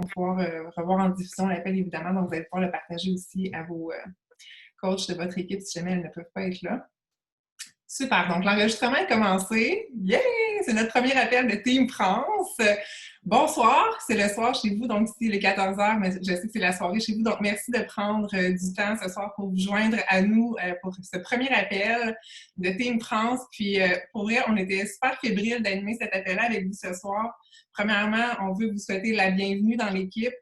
pouvoir revoir en diffusion l'appel, évidemment. Donc, vous allez pouvoir le partager aussi à vos coachs de votre équipe si jamais elles ne peuvent pas être là. Super. Donc, l'enregistrement est commencé. Yeah! C'est notre premier appel de Team France. Bonsoir. C'est le soir chez vous. Donc, ici, il est 14 h, mais je sais que c'est la soirée chez vous. Donc, merci de prendre du temps ce soir pour vous joindre à nous pour ce premier appel de Team France. Puis, pour vrai, on était super fébriles d'animer cet appel-là avec vous ce soir. Premièrement, on veut vous souhaiter la bienvenue dans l'équipe.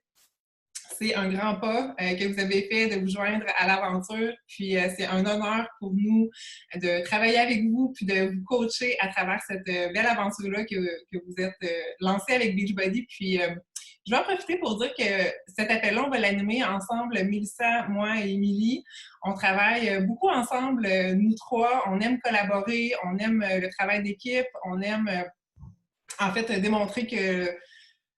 C'est un grand pas que vous avez fait de vous joindre à l'aventure. Puis c'est un honneur pour nous de travailler avec vous puis de vous coacher à travers cette belle aventure-là que vous êtes lancée avec Beachbody. Puis je vais en profiter pour dire que cet appel-là, on va l'animer ensemble, Mélissa, moi et Émilie. On travaille beaucoup ensemble, nous trois. On aime collaborer, on aime le travail d'équipe, on aime en fait démontrer que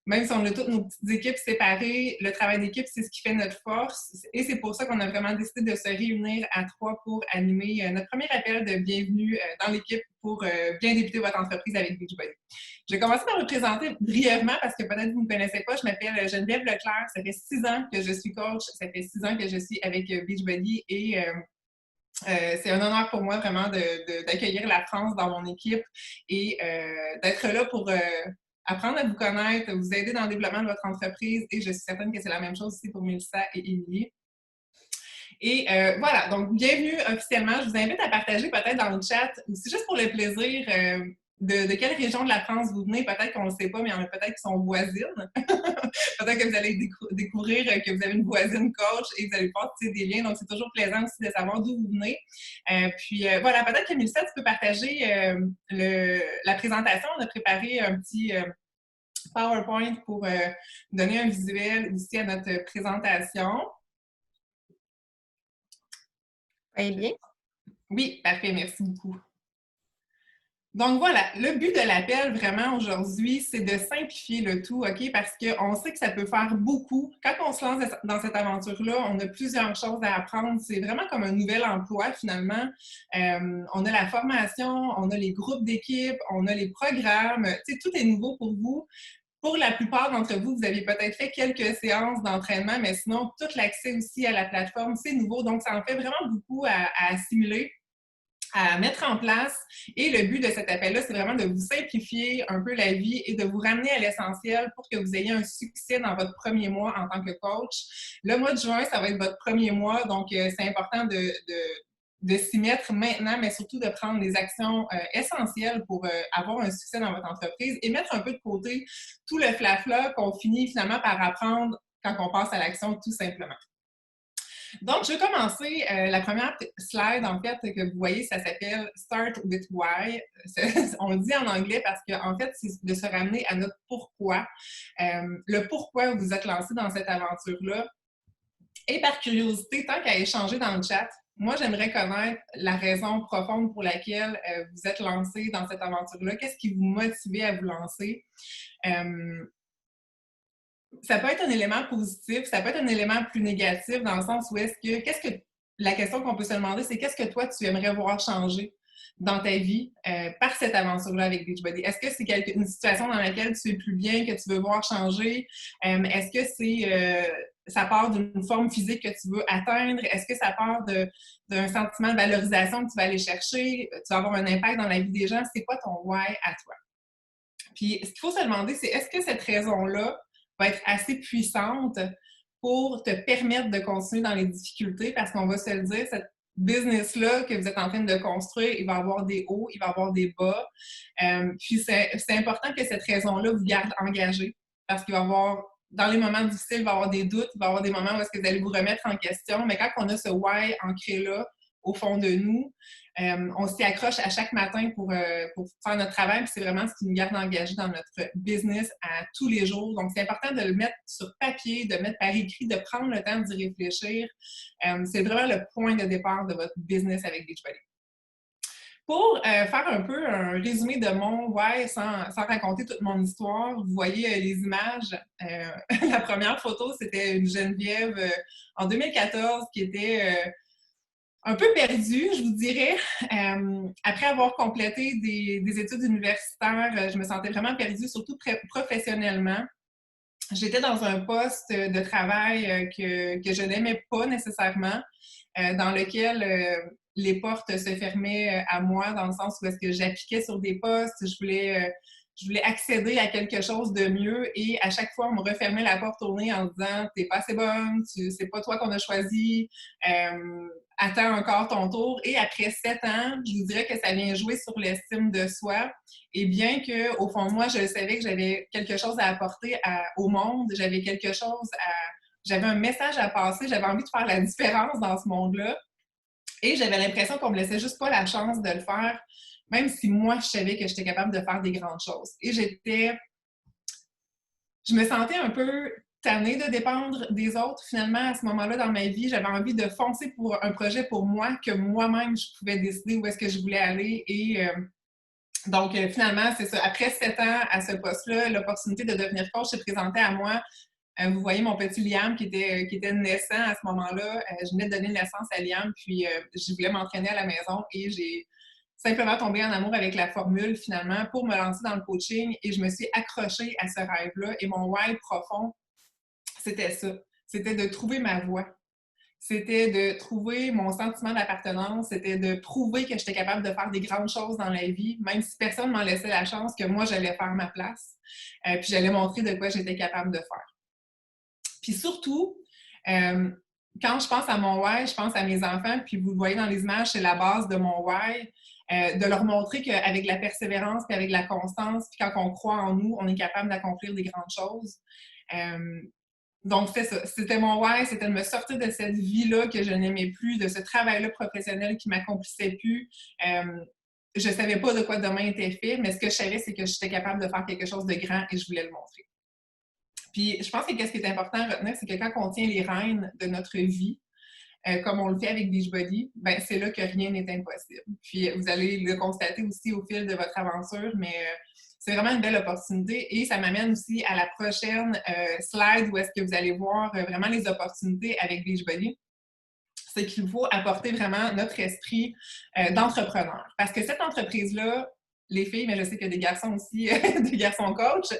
même si on a toutes nos petites équipes séparées, le travail d'équipe, c'est ce qui fait notre force. Et c'est pour ça qu'on a vraiment décidé de se réunir à trois pour animer notre premier appel de bienvenue dans l'équipe pour bien débuter votre entreprise avec Beachbody. Je vais commencer par me présenter brièvement parce que peut-être vous ne me connaissez pas. Je m'appelle Geneviève Leclerc. Ça fait 6 ans que je suis coach. Ça fait 6 ans que je suis avec Beachbody et c'est un honneur pour moi vraiment d'accueillir la France dans mon équipe et d'être là pour apprendre à vous connaître, vous aider dans le développement de votre entreprise et je suis certaine que c'est la même chose aussi pour Mélissa et Émilie. Et voilà, donc bienvenue officiellement. Je vous invite à partager peut-être dans le chat, c'est juste pour le plaisir, de quelle région de la France vous venez. Peut-être qu'on ne le sait pas, mais il y en a peut-être qui sont voisines. Peut-être que vous allez découvrir que vous avez une voisine coach et vous allez pouvoir tisser des liens. Donc, c'est toujours plaisant aussi de savoir d'où vous venez. Puis voilà, peut-être que Mélissa, tu peux partager la présentation. On a préparé un petit PowerPoint pour donner un visuel aussi à notre présentation. Eh bien. Oui, parfait, merci beaucoup. Donc voilà, le but de l'appel vraiment aujourd'hui, c'est de simplifier le tout, OK? Parce qu'on sait que ça peut faire beaucoup. Quand on se lance dans cette aventure-là, on a plusieurs choses à apprendre. C'est vraiment comme un nouvel emploi finalement. On a la formation, on a les groupes d'équipe, on a les programmes. Tu sais, tout est nouveau pour vous. Pour la plupart d'entre vous, vous avez peut-être fait quelques séances d'entraînement, mais sinon, tout l'accès aussi à la plateforme, c'est nouveau. Donc, ça en fait vraiment beaucoup à assimiler, à mettre en place. Et le but de cet appel-là, c'est vraiment de vous simplifier un peu la vie et de vous ramener à l'essentiel pour que vous ayez un succès dans votre premier mois en tant que coach. Le mois de juin, ça va être votre premier mois, donc c'est important de s'y mettre maintenant, mais surtout de prendre des actions essentielles pour avoir un succès dans votre entreprise et mettre un peu de côté tout le flafla qu'on finit finalement par apprendre quand on passe à l'action tout simplement. Donc, je vais commencer. La première slide, en fait, que vous voyez, ça s'appelle « Start with why ». On le dit en anglais parce qu'en fait, c'est de se ramener à notre pourquoi. Le pourquoi vous êtes lancé dans cette aventure-là. Et par curiosité, tant qu'à échanger dans le chat, moi, j'aimerais connaître la raison profonde pour laquelle vous êtes lancé dans cette aventure-là. Qu'est-ce qui vous motivait à vous lancer? Ça peut être un élément positif, ça peut être un élément plus négatif dans le sens où la question qu'on peut se demander, c'est qu'est-ce que toi, tu aimerais voir changer dans ta vie par cette aventure-là avec Beachbody? Est-ce que c'est une situation dans laquelle tu es plus bien, que tu veux voir changer? Est-ce que ça part d'une forme physique que tu veux atteindre? Est-ce que ça part d'un sentiment de valorisation que tu vas aller chercher? Tu vas avoir un impact dans la vie des gens? C'est quoi ton why à toi? Puis, ce qu'il faut se demander, c'est est-ce que cette raison-là va être assez puissante pour te permettre de continuer dans les difficultés? Parce qu'on va se le dire, cette business-là que vous êtes en train de construire, il va avoir des hauts, il va avoir des bas. Puis, c'est important que cette raison-là vous garde engagé parce qu'il va y avoir, dans les moments difficiles, il va y avoir des doutes, il va y avoir des moments où est-ce que vous allez vous remettre en question. Mais quand on a ce why ancré là, au fond de nous, on s'y accroche à chaque matin pour faire notre travail, puis c'est vraiment ce qui nous garde engagés dans notre business à tous les jours. Donc, c'est important de le mettre sur papier, de mettre par écrit, de prendre le temps d'y réfléchir. C'est vraiment le point de départ de votre business avec Beachbody. Pour faire un peu un résumé de mon why sans raconter toute mon histoire, vous voyez les images. La première photo, c'était une Geneviève en 2014 qui était un peu perdue, je vous dirais. Après avoir complété des études universitaires, je me sentais vraiment perdue, surtout professionnellement. j'étais dans un poste de travail que je n'aimais pas nécessairement, dans lequel les portes se fermaient à moi, dans le sens où est-ce que j'appliquais sur des postes, je voulais accéder à quelque chose de mieux et à chaque fois, on me refermait la porte au nez en disant « T'es pas assez bonne, c'est pas toi qu'on a choisi, attends encore ton tour. » Et après 7 ans, je vous dirais que ça vient jouer sur l'estime de soi. Et bien qu'au fond de moi, je savais que j'avais quelque chose à apporter au monde, j'avais un message à passer, j'avais envie de faire la différence dans ce monde-là. Et j'avais l'impression qu'on me laissait juste pas la chance de le faire, même si moi, je savais que j'étais capable de faire des grandes choses. Et je me sentais un peu tannée de dépendre des autres. Finalement, à ce moment-là dans ma vie, j'avais envie de foncer pour un projet pour moi, que moi-même, je pouvais décider où est-ce que je voulais aller. Et donc, finalement, c'est ça. Après 7 ans à ce poste-là, l'opportunité de devenir coach s'est présentée à moi. Vous voyez mon petit Liam qui était naissant à ce moment-là. Je venais de donner naissance à Liam, puis je voulais m'entraîner à la maison et j'ai simplement tombé en amour avec la formule finalement pour me lancer dans le coaching et je me suis accrochée à ce rêve-là. Et mon why profond, c'était ça. C'était de trouver ma voie. C'était de trouver mon sentiment d'appartenance, c'était de prouver que j'étais capable de faire des grandes choses dans la vie, même si personne ne m'en laissait la chance, que moi, j'allais faire ma place, puis j'allais montrer de quoi j'étais capable de faire. Puis surtout, quand je pense à mon why, je pense à mes enfants, puis vous le voyez dans les images, c'est la base de mon why, de leur montrer qu'avec la persévérance, puis avec la constance, puis quand on croit en nous, on est capable d'accomplir des grandes choses. Donc, c'était ça. C'était mon why, c'était de me sortir de cette vie-là que je n'aimais plus, de ce travail-là professionnel qui ne m'accomplissait plus. Je ne savais pas de quoi demain était fait, mais ce que je savais, c'est que j'étais capable de faire quelque chose de grand et je voulais le montrer. Puis, je pense que ce qui est important à retenir, c'est que quand on tient les rênes de notre vie, comme on le fait avec Beachbody, ben c'est là que rien n'est impossible. Puis, vous allez le constater aussi au fil de votre aventure, mais c'est vraiment une belle opportunité et ça m'amène aussi à la prochaine slide où est-ce que vous allez voir vraiment les opportunités avec Beachbody. C'est qu'il faut apporter vraiment notre esprit d'entrepreneur. Parce que cette entreprise-là, les filles, mais je sais qu'il y a des garçons aussi, des garçons coachs,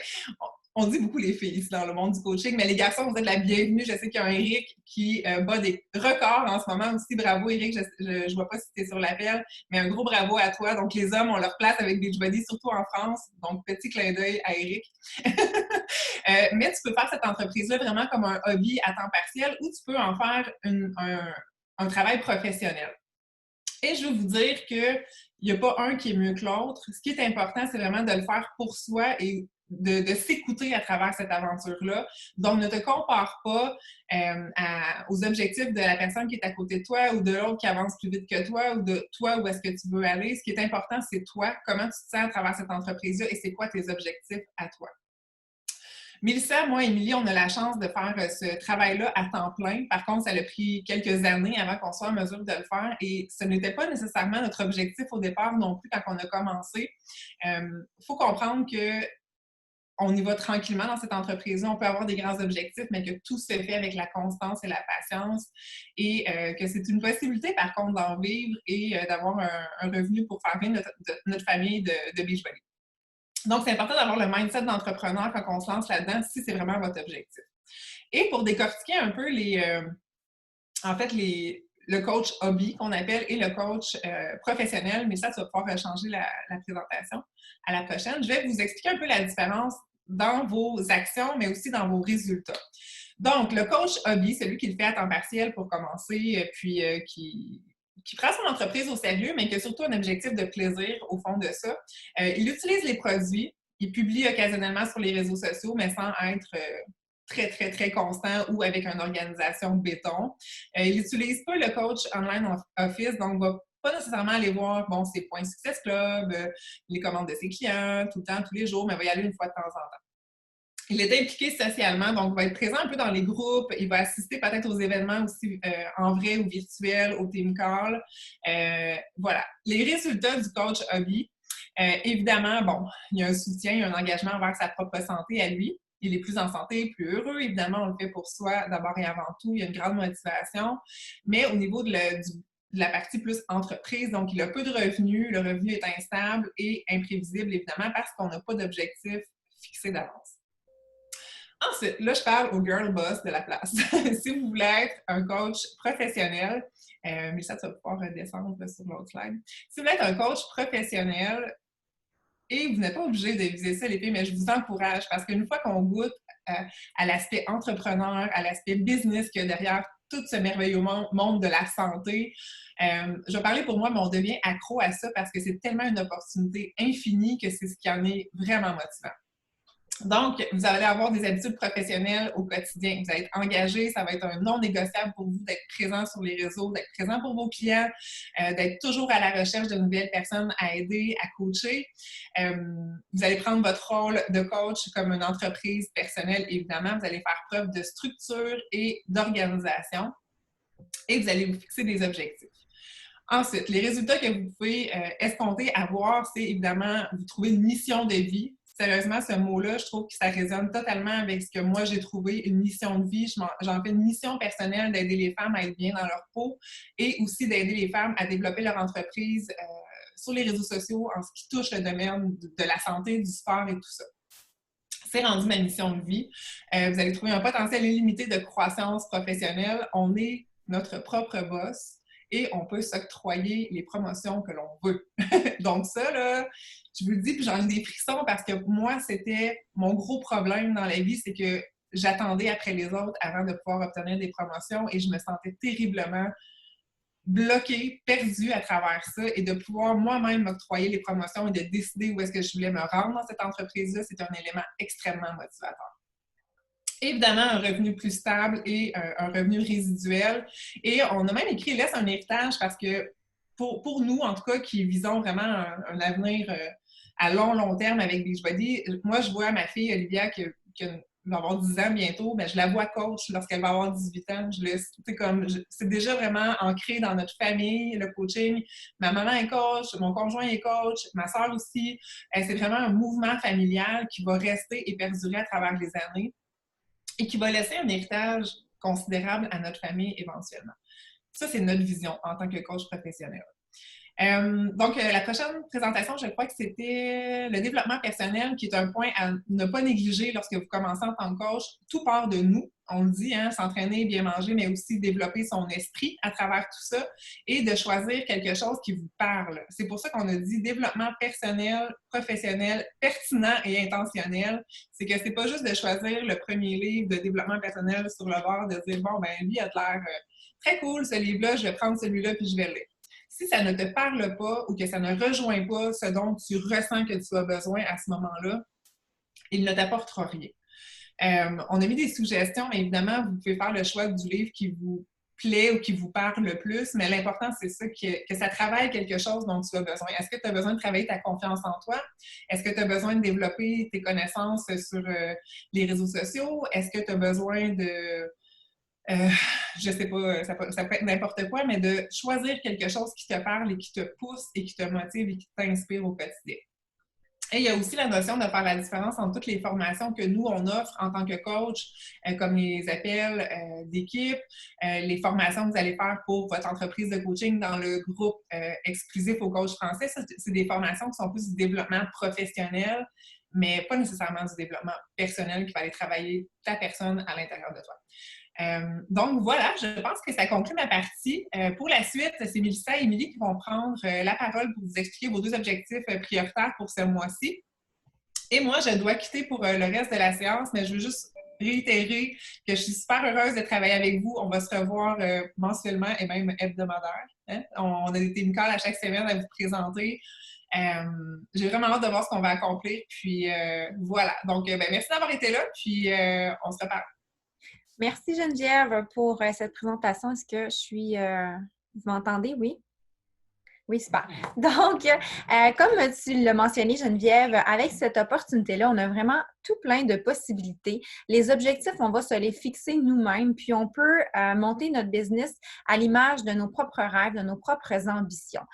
on dit beaucoup les filles ici dans le monde du coaching, mais les garçons, vous êtes la bienvenue. Je sais qu'il y a un Eric qui bat des records en ce moment aussi. Bravo, Eric. Je ne vois pas si tu es sur l'appel, mais un gros bravo à toi. Donc, les hommes ont leur place avec Beachbody, surtout en France. Donc, petit clin d'œil à Eric. Mais tu peux faire cette entreprise-là vraiment comme un hobby à temps partiel ou tu peux en faire un travail professionnel. Et je veux vous dire qu'il n'y a pas un qui est mieux que l'autre. Ce qui est important, c'est vraiment de le faire pour soi et de s'écouter à travers cette aventure-là. Donc, ne te compare pas aux objectifs de la personne qui est à côté de toi ou de l'autre qui avance plus vite que toi ou de toi où est-ce que tu veux aller. Ce qui est important, c'est toi, comment tu te sens à travers cette entreprise-là et c'est quoi tes objectifs à toi. Mélissa, moi, Émilie, on a la chance de faire ce travail-là à temps plein. Par contre, ça a pris quelques années avant qu'on soit en mesure de le faire et ce n'était pas nécessairement notre objectif au départ non plus quand on a commencé. Faut comprendre que on y va tranquillement dans cette entreprise-là. On peut avoir des grands objectifs, mais que tout se fait avec la constance et la patience et que c'est une possibilité, par contre, d'en vivre et d'avoir un revenu pour faire vivre notre famille de Beachbody. Donc, c'est important d'avoir le mindset d'entrepreneur quand on se lance là-dedans, si c'est vraiment votre objectif. Et pour décortiquer un peu le coach hobby qu'on appelle et le coach professionnel, mais ça va pouvoir changer la présentation à la prochaine. Je vais vous expliquer un peu la différence dans vos actions, mais aussi dans vos résultats. Donc, le coach hobby, c'est lui qui le fait à temps partiel pour commencer, puis qui prend son entreprise au sérieux, mais qui a surtout un objectif de plaisir au fond de ça. Il utilise les produits, il publie occasionnellement sur les réseaux sociaux, mais sans être très, très, très constant ou avec une organisation béton. Il n'utilise pas le coach online office, donc va pas nécessairement aller voir, bon, ses points Success Club, les commandes de ses clients, tout le temps, tous les jours, mais va y aller une fois de temps en temps. Il est impliqué socialement, donc il va être présent un peu dans les groupes, il va assister peut-être aux événements aussi en vrai ou virtuel, au team call. Voilà. Les résultats du coach hobby, évidemment, bon, il y a un soutien, il y a un engagement envers sa propre santé à lui. Il est plus en santé, plus heureux. Évidemment, on le fait pour soi d'abord et avant tout. Il y a une grande motivation. Mais au niveau de la partie plus entreprise, donc il a peu de revenus, le revenu est instable et imprévisible, évidemment, parce qu'on n'a pas d'objectif fixé d'avance. Ensuite, là, je parle au girl boss de la place. Si vous voulez être un coach professionnel, mais ça, tu vas pouvoir redescendre là, sur l'autre slide. Si vous voulez être un coach professionnel, et vous n'êtes pas obligé de viser ça, les filles, mais je vous encourage parce qu'une fois qu'on goûte à l'aspect entrepreneur, à l'aspect business qu'il y a derrière tout ce merveilleux monde de la santé, je vais parler pour moi, mais on devient accro à ça parce que c'est tellement une opportunité infinie que c'est ce qui en est vraiment motivant. Donc, vous allez avoir des habitudes professionnelles au quotidien. Vous allez être engagé, ça va être un non négociable pour vous d'être présent sur les réseaux, d'être présent pour vos clients, d'être toujours à la recherche de nouvelles personnes à aider, à coacher. Vous allez prendre votre rôle de coach comme une entreprise personnelle, évidemment. Vous allez faire preuve de structure et d'organisation et vous allez vous fixer des objectifs. Ensuite, les résultats que vous pouvez escompter, avoir, c'est évidemment vous trouver une mission de vie. Sérieusement, ce mot-là, je trouve que ça résonne totalement avec ce que moi j'ai trouvé, une mission de vie. J'en fais une mission personnelle d'aider les femmes à être bien dans leur peau et aussi d'aider les femmes à développer leur entreprise sur les réseaux sociaux en ce qui touche le domaine de la santé, du sport et tout ça. C'est rendu ma mission de vie. Vous allez trouver un potentiel illimité de croissance professionnelle. On est notre propre boss et on peut s'octroyer les promotions que l'on veut. Donc ça, là, je vous le dis, puis j'en ai des frissons parce que moi, c'était mon gros problème dans la vie, c'est que j'attendais après les autres avant de pouvoir obtenir des promotions et je me sentais terriblement bloquée, perdue à travers ça et de pouvoir moi-même m'octroyer les promotions et de décider où est-ce que je voulais me rendre dans cette entreprise-là, c'est un élément extrêmement motivateur. Évidemment, un revenu plus stable et un revenu résiduel. Et on a même écrit « laisse un héritage » parce que pour nous, en tout cas, qui visons vraiment un avenir à long terme avec Beachbody, moi, je vois ma fille Olivia qui va avoir 10 ans bientôt, mais je la vois coach lorsqu'elle va avoir 18 ans. C'est déjà vraiment ancré dans notre famille, le coaching. Ma maman est coach, mon conjoint est coach, ma soeur aussi. C'est vraiment un mouvement familial qui va rester et perdurer à travers les années et qui va laisser un héritage considérable à notre famille éventuellement. Ça, c'est notre vision en tant que coach professionnel. Donc, la prochaine présentation, je crois que c'était le développement personnel, qui est un point à ne pas négliger lorsque vous commencez en tant que coach. Tout part de nous, on le dit, hein, s'entraîner, bien manger, mais aussi développer son esprit à travers tout ça et de choisir quelque chose qui vous parle. C'est pour ça qu'on a dit développement personnel, professionnel, pertinent et intentionnel. C'est que c'est pas juste de choisir le premier livre de développement personnel sur le bord, de dire, bon, ben lui, il a l'air très cool, ce livre-là, je vais prendre celui-là puis je vais le lire. Si ça ne te parle pas ou que ça ne rejoint pas ce dont tu ressens que tu as besoin à ce moment-là, il ne t'apportera rien. On a mis des suggestions, mais évidemment, vous pouvez faire le choix du livre qui vous plaît ou qui vous parle le plus, mais l'important, c'est ça, que ça travaille quelque chose dont tu as besoin. Est-ce que tu as besoin de travailler ta confiance en toi? Est-ce que tu as besoin de développer tes connaissances sur les réseaux sociaux? Est-ce que tu as besoin de... je sais pas, ça peut être n'importe quoi, mais de choisir quelque chose qui te parle et qui te pousse et qui te motive et qui t'inspire au quotidien. Et il y a aussi la notion de faire la différence entre toutes les formations que nous, on offre en tant que coach, comme les appels d'équipe, les formations que vous allez faire pour votre entreprise de coaching dans le groupe exclusif aux coachs français. Ça, c'est des formations qui sont plus du développement professionnel, mais pas nécessairement du développement personnel qui va aller travailler ta personne à l'intérieur de toi. Donc voilà, je pense que ça conclut ma partie. Pour la suite, c'est Mélissa et Émilie qui vont prendre la parole pour vous expliquer vos 2 objectifs prioritaires pour ce mois-ci. Et moi, je dois quitter pour le reste de la séance, mais je veux juste réitérer que je suis super heureuse de travailler avec vous. On va se revoir mensuellement et même hebdomadaire. Hein? On a des team calls à chaque semaine à vous présenter. J'ai vraiment hâte de voir ce qu'on va accomplir. Puis voilà. Donc, merci d'avoir été là. Puis on se reparle. Merci Geneviève pour cette présentation. Est-ce que je suis... vous m'entendez? Oui? Oui, super. Donc, comme tu l'as mentionné, Geneviève, avec cette opportunité-là, on a vraiment tout plein de possibilités. Les objectifs, on va se les fixer nous-mêmes, puis on peut monter notre business à l'image de nos propres rêves, de nos propres ambitions.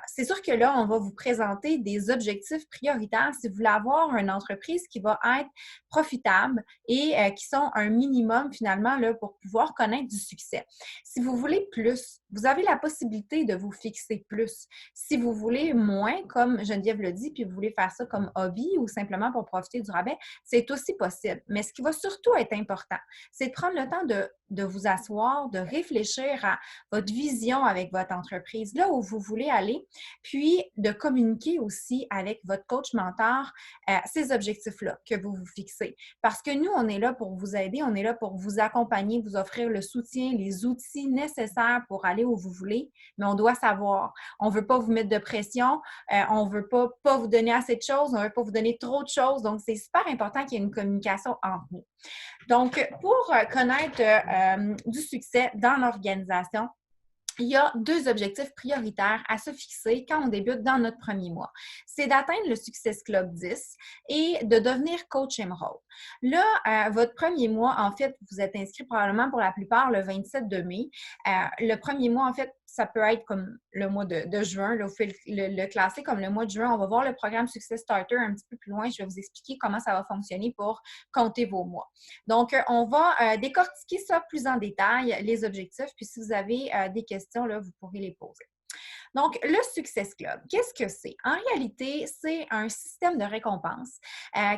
C'est sûr que là, on va vous présenter des objectifs prioritaires si vous voulez avoir une entreprise qui va être profitable et qui sont un minimum finalement là, pour pouvoir connaître du succès. Si vous voulez plus, vous avez la possibilité de vous fixer plus. Si vous voulez moins, comme Geneviève le dit, puis vous voulez faire ça comme hobby ou simplement pour profiter du rabais, rabais, c'est aussi possible. Mais ce qui va surtout être important, c'est de prendre le temps de vous asseoir, de réfléchir à votre vision avec votre entreprise, là où vous voulez aller, puis de communiquer aussi avec votre coach mentor ces objectifs-là que vous vous fixez. Parce que nous, on est là pour vous aider, on est là pour vous accompagner, vous offrir le soutien, les outils nécessaires pour aller où vous voulez, mais on doit savoir. On ne veut pas vous mettre de pression, on ne veut pas vous donner assez de choses, on ne veut pas vous donner trop de choses. Donc, c'est super important qu'il y ait une communication entre nous. Donc, pour connaître du succès dans l'organisation, il y a 2 objectifs prioritaires à se fixer quand on débute dans notre premier mois. C'est d'atteindre le Success Club 10 et de devenir coach Emerald. Là, votre premier mois, en fait, vous êtes inscrit probablement pour la plupart le 27 de mai. Le premier mois, en fait, ça peut être comme le mois de juin. Là, vous pouvez le classer comme le mois de juin. On va voir le programme Success Starter un petit peu plus loin. Je vais vous expliquer comment ça va fonctionner pour compter vos mois. Donc, on va décortiquer ça plus en détail, les objectifs. Puis, si vous avez des questions, là, vous pourrez les poser. Donc, le Success Club, qu'est-ce que c'est? En réalité, c'est un système de récompense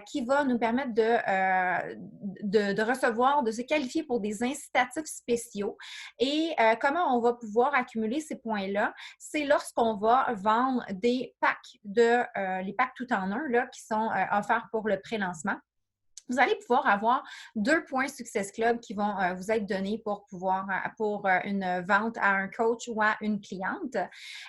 qui va nous permettre de recevoir, de se qualifier pour des incitatifs spéciaux. Et comment on va pouvoir accumuler ces points-là? C'est lorsqu'on va vendre des packs les packs tout en un là, qui sont offerts pour le pré-lancement. Vous allez pouvoir avoir 2 points Success Club qui vont vous être donnés pour une vente à un coach ou à une cliente.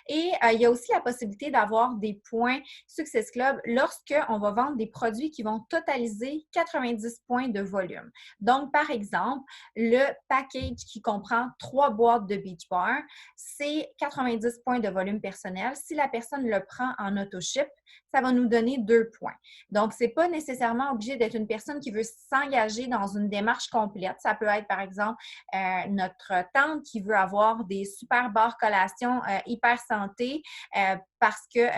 Et il y a aussi la possibilité d'avoir des points Success Club lorsqu'on va vendre des produits qui vont totaliser 90 points de volume. Donc, par exemple, le package qui comprend 3 boîtes de Beach Bar, c'est 90 points de volume personnel. Si la personne le prend en auto-ship, ça va nous donner 2 points. Donc, ce n'est pas nécessairement obligé d'être une personne qui veut s'engager dans une démarche complète. Ça peut être, par exemple, notre tante qui veut avoir des super bars collations hyper santé parce qu'elle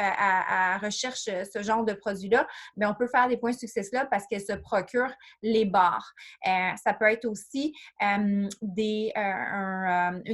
recherche ce genre de produit-là. Bien, on peut faire des points Success Club parce qu'elle se procure les bars. Ça peut être aussi une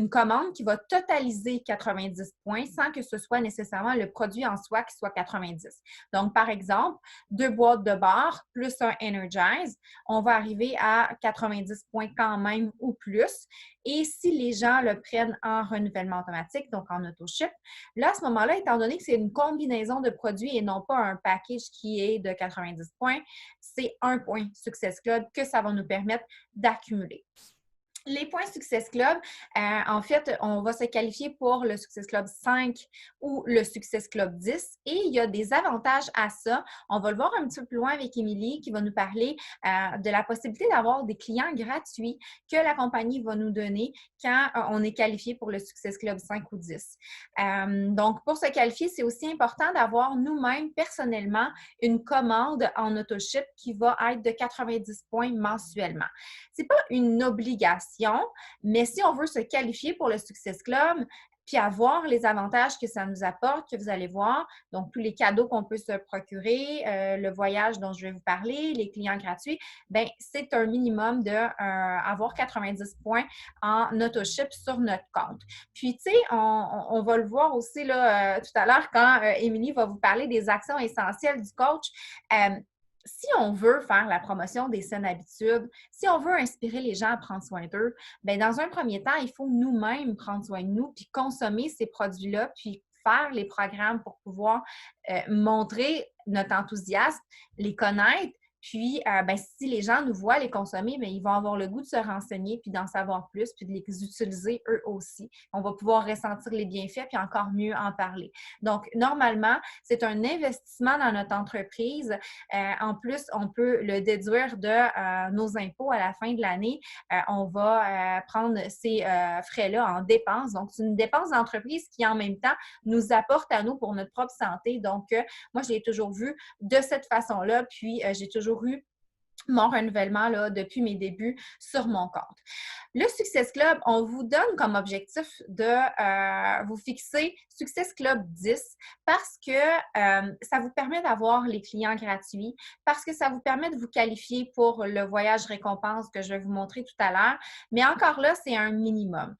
commande qui va totaliser 90 points sans que ce soit nécessairement le produit en soi qui soit 90. Donc, par exemple, 2 boîtes de bars plus un Energize, on va arriver à 90 points quand même ou plus. Et si les gens le prennent en renouvellement automatique, donc en auto-ship, là, à ce moment-là, étant donné que c'est une combinaison de produits et non pas un package qui est de 90 points, c'est 1 point Success Club que ça va nous permettre d'accumuler. Les points Success Club, en fait, on va se qualifier pour le Success Club 5 ou le Success Club 10 et il y a des avantages à ça. On va le voir un petit peu plus loin avec Émilie qui va nous parler de la possibilité d'avoir des clients gratuits que la compagnie va nous donner quand on est qualifié pour le Success Club 5 ou 10. Donc, pour se qualifier, c'est aussi important d'avoir nous-mêmes personnellement une commande en auto-ship qui va être de 90 points mensuellement. Ce n'est pas une obligation, mais si on veut se qualifier pour le Success Club, puis avoir les avantages que ça nous apporte, que vous allez voir, donc tous les cadeaux qu'on peut se procurer, le voyage dont je vais vous parler, les clients gratuits, bien, c'est un minimum d'avoir 90 points en auto-ship sur notre compte. Puis, tu sais, on va le voir aussi là, tout à l'heure quand Émilie va vous parler des actions essentielles du coach. Si on veut faire la promotion des saines habitudes, si on veut inspirer les gens à prendre soin d'eux, bien, dans un premier temps, il faut nous-mêmes prendre soin de nous puis consommer ces produits-là, puis faire les programmes pour pouvoir montrer notre enthousiasme, les connaître. Puis, ben, si les gens nous voient les consommer, bien, ils vont avoir le goût de se renseigner, puis d'en savoir plus, puis de les utiliser eux aussi. On va pouvoir ressentir les bienfaits, puis encore mieux en parler. Donc, normalement, c'est un investissement dans notre entreprise. En plus, on peut le déduire de nos impôts à la fin de l'année. On va prendre ces frais-là en dépenses. Donc, c'est une dépense d'entreprise qui, en même temps, nous apporte à nous pour notre propre santé. Donc, moi, je l'ai toujours vu de cette façon-là, puis j'ai toujours eu mon renouvellement là, depuis mes débuts sur mon compte. Le Success Club, on vous donne comme objectif de vous fixer Success Club 10 parce que ça vous permet d'avoir les clients gratuits, parce que ça vous permet de vous qualifier pour le voyage récompense que je vais vous montrer tout à l'heure. Mais encore là, c'est un minimum.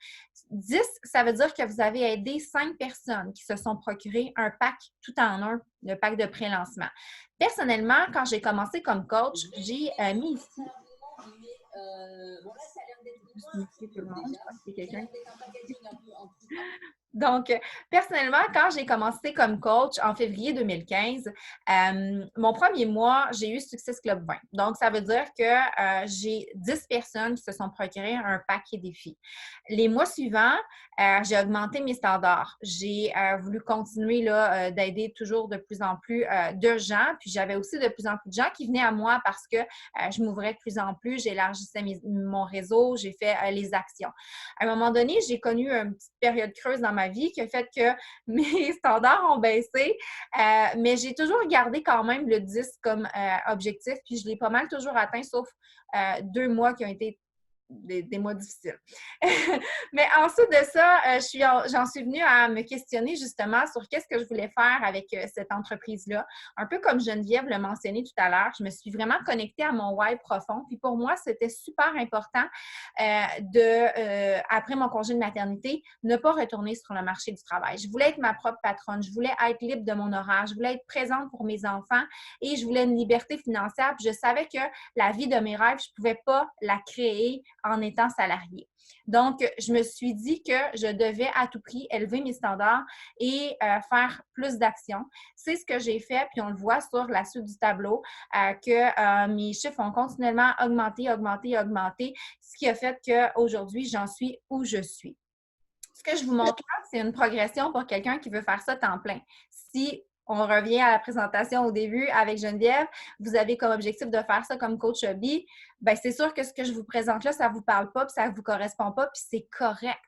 10, ça veut dire que vous avez aidé 5 personnes qui se sont procurées un pack tout en un, le pack de pré-lancement. Personnellement, quand j'ai commencé comme coach, j'ai mis ici. Tout le monde. Je pense qu'il y a quelqu'un. Donc, personnellement, quand j'ai commencé comme coach en février 2015, mon premier mois, j'ai eu Success Club 20. Donc, ça veut dire que j'ai 10 personnes qui se sont procurées un paquet défi. Les mois suivants, j'ai augmenté mes standards. J'ai voulu continuer d'aider toujours de plus en plus de gens. Puis, j'avais aussi de plus en plus de gens qui venaient à moi parce que je m'ouvrais de plus en plus, j'élargissais mon réseau, j'ai fait les actions. À un moment donné, j'ai connu une petite période creuse dans ma vie qui a fait que mes standards ont baissé, mais j'ai toujours gardé quand même le 10 comme objectif, puis je l'ai pas mal toujours atteint, sauf 2 mois qui ont été des mois difficiles. Mais ensuite de ça, j'en suis venue à me questionner justement sur qu'est-ce que je voulais faire avec cette entreprise-là. Un peu comme Geneviève l'a mentionné tout à l'heure, je me suis vraiment connectée à mon why profond. Puis pour moi, c'était super important après mon congé de maternité, ne pas retourner sur le marché du travail. Je voulais être ma propre patronne, je voulais être libre de mon horaire, je voulais être présente pour mes enfants et je voulais une liberté financière. Puis je savais que la vie de mes rêves, je ne pouvais pas la créer en étant salariée. Donc, je me suis dit que je devais à tout prix élever mes standards et faire plus d'actions. C'est ce que j'ai fait, puis on le voit sur la suite du tableau, que mes chiffres ont continuellement augmenté, ce qui a fait qu'aujourd'hui, j'en suis où je suis. Ce que je vous montre là, c'est une progression pour quelqu'un qui veut faire ça temps plein. Si on revient à la présentation au début avec Geneviève, vous avez comme objectif de faire ça comme coach hobby, bien, c'est sûr que ce que je vous présente là, ça ne vous parle pas, puis ça ne vous correspond pas, puis c'est correct.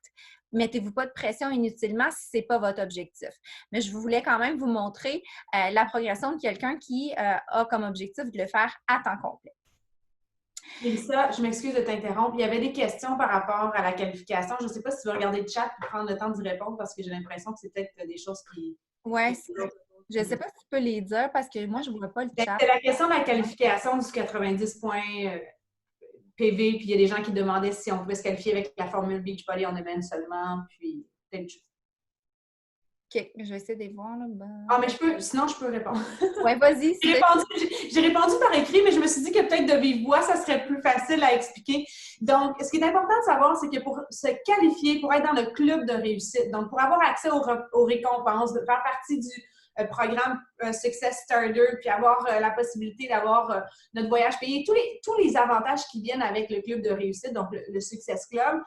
Mettez-vous pas de pression inutilement si ce n'est pas votre objectif. Mais je voulais quand même vous montrer la progression de quelqu'un qui a comme objectif de le faire à temps complet. Mélissa, je m'excuse de t'interrompre. Il y avait des questions par rapport à la qualification. Je ne sais pas si tu veux regarder le chat et prendre le temps d'y répondre parce que j'ai l'impression que c'est peut-être des choses qui... Oui, je ne sais pas si tu peux les dire parce que moi, je ne vois pas le chat. C'est la question de la qualification du 90 points PV, puis il y a des gens qui demandaient si on pouvait se qualifier avec la formule Beachbody on Demand seulement, puis peut-être... OK, je vais essayer de les voir. Là. Ah, mais sinon, je peux répondre. Oui, vas-y. J'ai répondu par écrit, mais je me suis dit que peut-être de vive voix, ça serait plus facile à expliquer. Donc, ce qui est important de savoir, c'est que pour se qualifier, pour être dans le club de réussite, donc pour avoir accès aux récompenses, de faire partie du programme Success Starter, puis avoir la possibilité d'avoir notre voyage payé, tous les avantages qui viennent avec le club de réussite, donc le Success Club,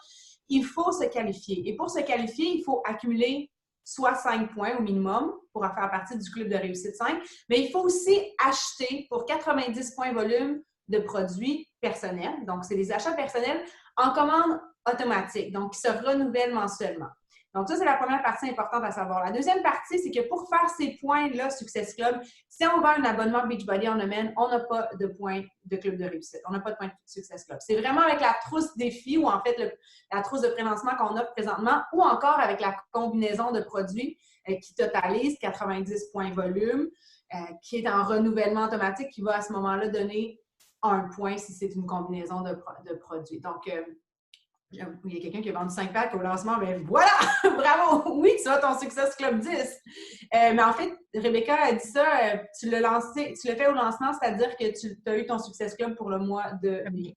il faut se qualifier. Et pour se qualifier, il faut accumuler soit 5 points au minimum pour faire partie du club de réussite 5, mais il faut aussi acheter pour 90 points volume de produits personnels. Donc, c'est des achats personnels en commande automatique, donc qui se renouvellent mensuellement. Donc, ça, c'est la première partie importante à savoir. La deuxième partie, c'est que pour faire ces points-là, Success Club, si on vend un abonnement Beachbody on Demand, on n'a pas de points de club de réussite. On n'a pas de points de Success Club. C'est vraiment avec la trousse défi ou en fait la trousse de prélancement qu'on offre présentement ou encore avec la combinaison de produits qui totalise 90 points volume, qui est en renouvellement automatique, qui va à ce moment-là donner 1 point si c'est une combinaison de produits. Donc, il y a quelqu'un qui a vendu 5 packs au lancement, mais voilà! Bravo! Oui, tu as ton Success Club 10. Mais en fait, Rebecca a dit ça, tu l'as fait au lancement, c'est-à-dire que tu as eu ton Success Club pour le mois de mai.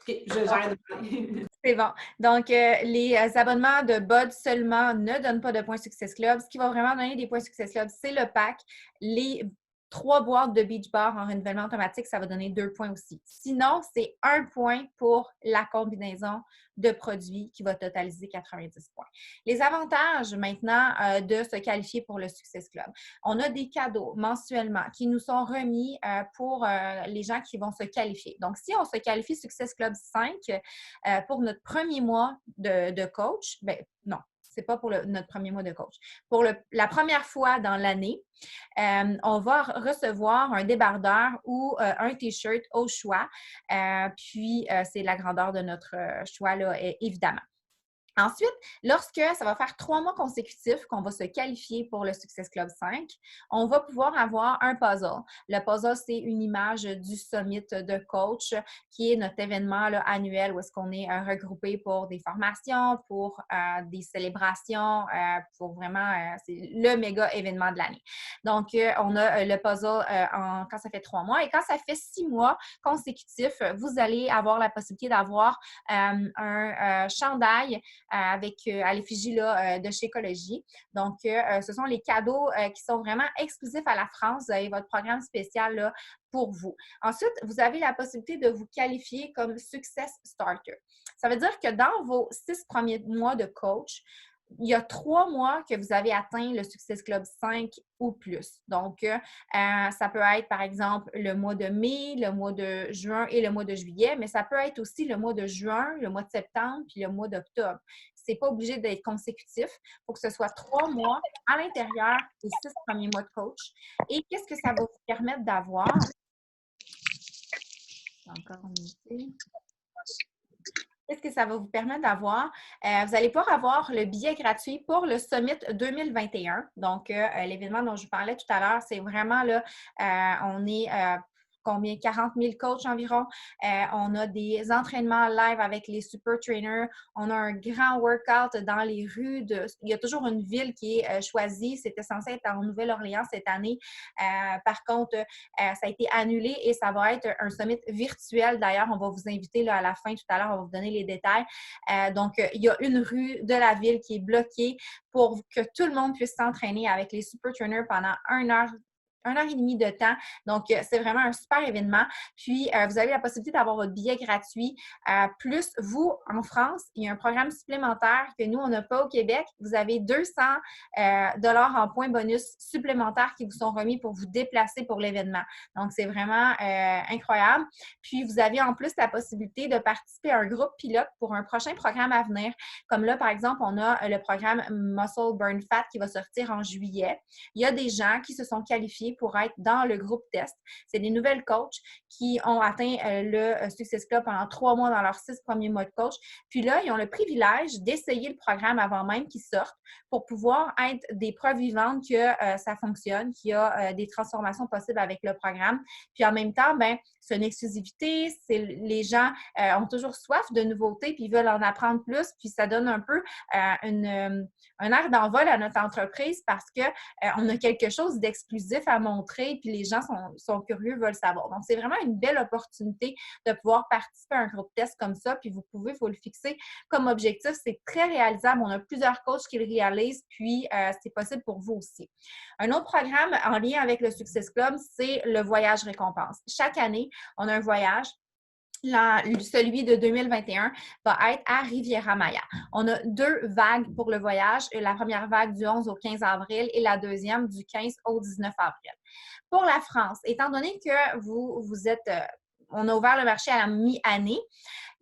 OK, j'arrête de parler. C'est bon. Donc, les abonnements de BOD seulement ne donnent pas de points Success Club. Ce qui va vraiment donner des points Success Club, c'est le pack. Les 3 boîtes de Beach Bar en renouvellement automatique, ça va donner 2 points aussi. Sinon, c'est 1 point pour la combinaison de produits qui va totaliser 90 points. Les avantages maintenant de se qualifier pour le Success Club. On a des cadeaux mensuellement qui nous sont remis pour les gens qui vont se qualifier. Donc, si on se qualifie Success Club 5 pour notre premier mois de coach, bien non. C'est pas pour notre premier mois de coach. Pour la première fois dans l'année, on va recevoir un débardeur ou un T-shirt au choix. Puis, c'est la grandeur de notre choix, là, évidemment. Ensuite, lorsque ça va faire 3 mois consécutifs qu'on va se qualifier pour le Success Club 5, on va pouvoir avoir un puzzle. Le puzzle, c'est une image du summit de coach qui est notre événement là, annuel où est-ce qu'on est regroupé pour des formations, pour des célébrations, pour vraiment, c'est le méga événement de l'année. Donc, on a le puzzle quand ça fait 3 mois et quand ça fait 6 mois consécutifs, vous allez avoir la possibilité d'avoir un chandail avec à l'effigie de chez Écologie. Donc, ce sont les cadeaux qui sont vraiment exclusifs à la France. Vous avez votre programme spécial là, pour vous. Ensuite, vous avez la possibilité de vous qualifier comme Success Starter. Ça veut dire que dans vos 6 premiers mois de coach, il y a 3 mois que vous avez atteint le Success Club 5 ou plus. Donc, ça peut être, par exemple, le mois de mai, le mois de juin et le mois de juillet, mais ça peut être aussi le mois de juin, le mois de septembre puis le mois d'octobre. Ce n'est pas obligé d'être consécutif. Il faut que ce soit 3 mois à l'intérieur des 6 premiers mois de coach. Et qu'est-ce que ça va vous permettre d'avoir? Encore une minute. Qu'est-ce que ça va vous permettre d'avoir? Vous allez pouvoir avoir le billet gratuit pour le Summit 2021. Donc, l'événement dont je vous parlais tout à l'heure, c'est vraiment là, on est combien? 40 000 coachs environ. On a des entraînements live avec les super trainers. On a un grand workout dans les rues. Il y a toujours une ville qui est choisie. C'était censé être en Nouvelle-Orléans cette année. Par contre, ça a été annulé et ça va être un summit virtuel. D'ailleurs, on va vous inviter là, à la fin tout à l'heure. On va vous donner les détails. Donc, il y a une rue de la ville qui est bloquée pour que tout le monde puisse s'entraîner avec les super trainers pendant 1 heure et demie de temps. Donc, c'est vraiment un super événement. Puis, vous avez la possibilité d'avoir votre billet gratuit. Plus, vous, en France, il y a un programme supplémentaire que nous, on n'a pas au Québec. Vous avez 200 dollars en points bonus supplémentaires qui vous sont remis pour vous déplacer pour l'événement. Donc, c'est vraiment incroyable. Puis, vous avez en plus la possibilité de participer à un groupe pilote pour un prochain programme à venir. Comme là, par exemple, on a le programme Muscle Burn Fat qui va sortir en juillet. Il y a des gens qui se sont qualifiés pour être dans le groupe test. C'est des nouvelles coachs qui ont atteint le Success Club pendant 3 mois dans leurs 6 premiers mois de coach. Puis là, ils ont le privilège d'essayer le programme avant même qu'il sorte pour pouvoir être des preuves vivantes que ça fonctionne, qu'il y a des transformations possibles avec le programme. Puis en même temps, ben, c'est une exclusivité. Les gens ont toujours soif de nouveautés puis ils veulent en apprendre plus. Puis ça donne un peu un air d'envol à notre entreprise parce qu'on a quelque chose d'exclusif à montrer puis les gens sont curieux, veulent savoir. Donc, c'est vraiment une belle opportunité de pouvoir participer à un groupe test comme ça puis vous pouvez vous le fixer comme objectif. C'est très réalisable. On a plusieurs coachs qui le réalisent puis c'est possible pour vous aussi. Un autre programme en lien avec le Success Club, c'est le voyage récompense. Chaque année, on a un voyage. Celui de 2021 va être à Riviera-Maya. On a 2 vagues pour le voyage. La première vague du 11 au 15 avril et la deuxième du 15 au 19 avril. Pour la France, étant donné que vous êtes, on a ouvert le marché à la mi-année,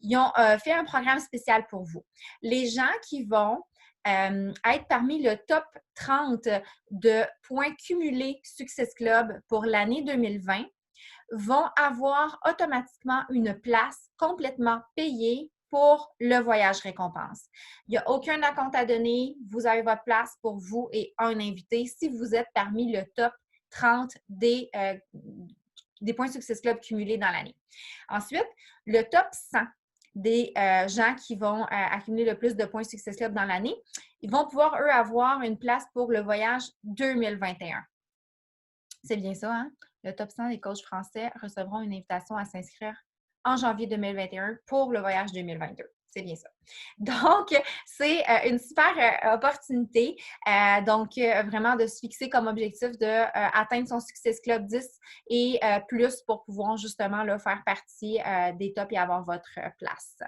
ils ont fait un programme spécial pour vous. Les gens qui vont être parmi le top 30 de points cumulés Success Club pour l'année 2020 vont avoir automatiquement une place complètement payée pour le voyage récompense. Il n'y a aucun acompte à donner. Vous avez votre place pour vous et un invité si vous êtes parmi le top 30 des points Success Club cumulés dans l'année. Ensuite, le top 100 des gens qui vont accumuler le plus de points Success Club dans l'année, ils vont pouvoir, eux, avoir une place pour le voyage 2021. C'est bien ça, hein? Le top 100 des coachs français recevront une invitation à s'inscrire en janvier 2021 pour le voyage 2022. C'est bien ça. Donc, c'est une super opportunité. Donc, vraiment de se fixer comme objectif d'atteindre son Success Club 10 et plus pour pouvoir justement là, faire partie des tops et avoir votre place.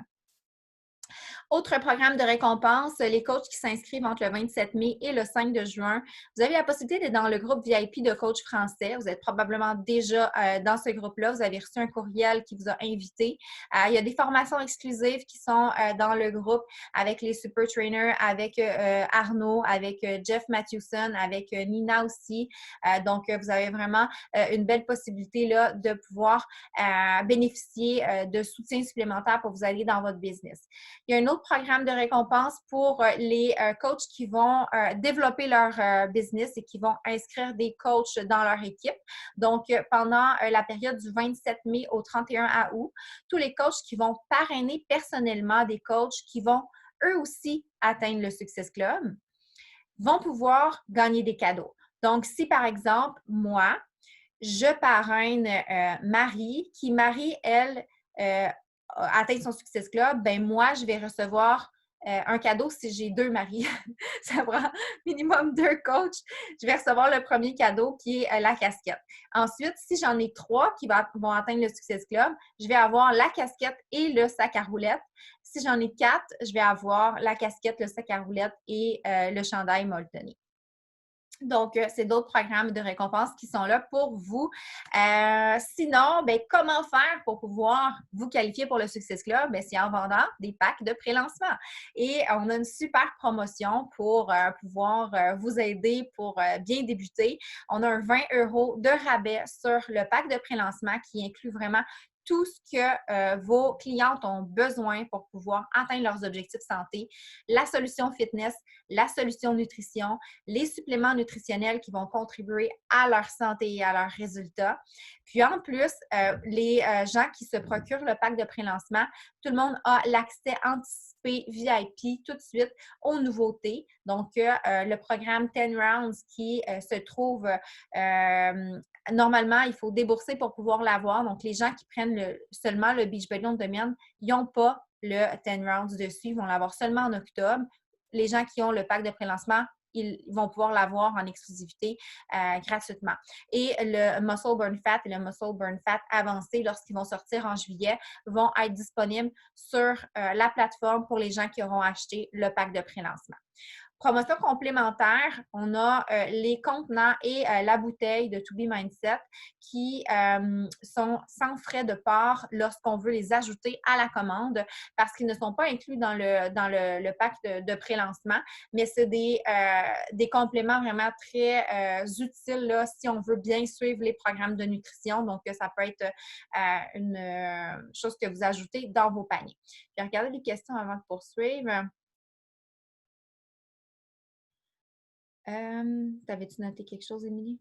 Autre programme de récompense, les coachs qui s'inscrivent entre le 27 mai et le 5 de juin. Vous avez la possibilité d'être dans le groupe VIP de coachs français. Vous êtes probablement déjà dans ce groupe-là. Vous avez reçu un courriel qui vous a invité. Il y a des formations exclusives qui sont dans le groupe avec les super trainers, avec Arnaud, avec Jeff Matthewson, avec Nina aussi. Donc, vous avez vraiment une belle possibilité là, de pouvoir bénéficier de soutien supplémentaire pour vous aider dans votre business. Il y a un autre d'autres programmes de récompense pour les coachs qui vont développer leur business et qui vont inscrire des coachs dans leur équipe. Donc, pendant la période du 27 mai au 31 août, tous les coachs qui vont parrainer personnellement des coachs qui vont eux aussi atteindre le Success Club vont pouvoir gagner des cadeaux. Donc, si par exemple, moi, je parraine Marie, qui elle, atteint son Success Club, ben moi, je vais recevoir un cadeau si j'ai 2 maris. Ça prend minimum 2 coachs. Je vais recevoir le premier cadeau qui est la casquette. Ensuite, si j'en ai 3 qui vont atteindre le Success Club, je vais avoir la casquette et le sac à roulettes. Si j'en ai 4, je vais avoir la casquette, le sac à roulettes et le chandail molletonné. Donc, c'est d'autres programmes de récompense qui sont là pour vous. Sinon, ben, comment faire pour pouvoir vous qualifier pour le Success Club? Ben, c'est en vendant des packs de pré-lancement. Et on a une super promotion pour pouvoir vous aider pour bien débuter. On a un 20 € de rabais sur le pack de pré-lancement qui inclut vraiment tout ce que vos clientes ont besoin pour pouvoir atteindre leurs objectifs santé, la solution fitness, la solution nutrition, les suppléments nutritionnels qui vont contribuer à leur santé et à leurs résultats. Puis en plus, les gens qui se procurent le pack de pré-lancement, tout le monde a l'accès anticipé VIP tout de suite aux nouveautés. Donc, le programme 10 Rounds qui se trouve normalement, il faut débourser pour pouvoir l'avoir. Donc, les gens qui prennent seulement le Beachbody on Demand, ils n'ont pas le 10 Rounds dessus. Ils vont l'avoir seulement en octobre. Les gens qui ont le pack de pré-lancement, ils vont pouvoir l'avoir en exclusivité gratuitement. Et le Muscle Burn Fat et le Muscle Burn Fat avancé, lorsqu'ils vont sortir en juillet, vont être disponibles sur la plateforme pour les gens qui auront acheté le pack de pré-lancement. Promotion complémentaire, on a les contenants et la bouteille de To Be Mindset qui sont sans frais de port lorsqu'on veut les ajouter à la commande parce qu'ils ne sont pas inclus dans le pack de pré-lancement, mais c'est des compléments vraiment très utiles là, si on veut bien suivre les programmes de nutrition. Donc, ça peut être une chose que vous ajoutez dans vos paniers. Je vais regarder les questions avant de poursuivre. T'avais-tu noté quelque chose, Émilie?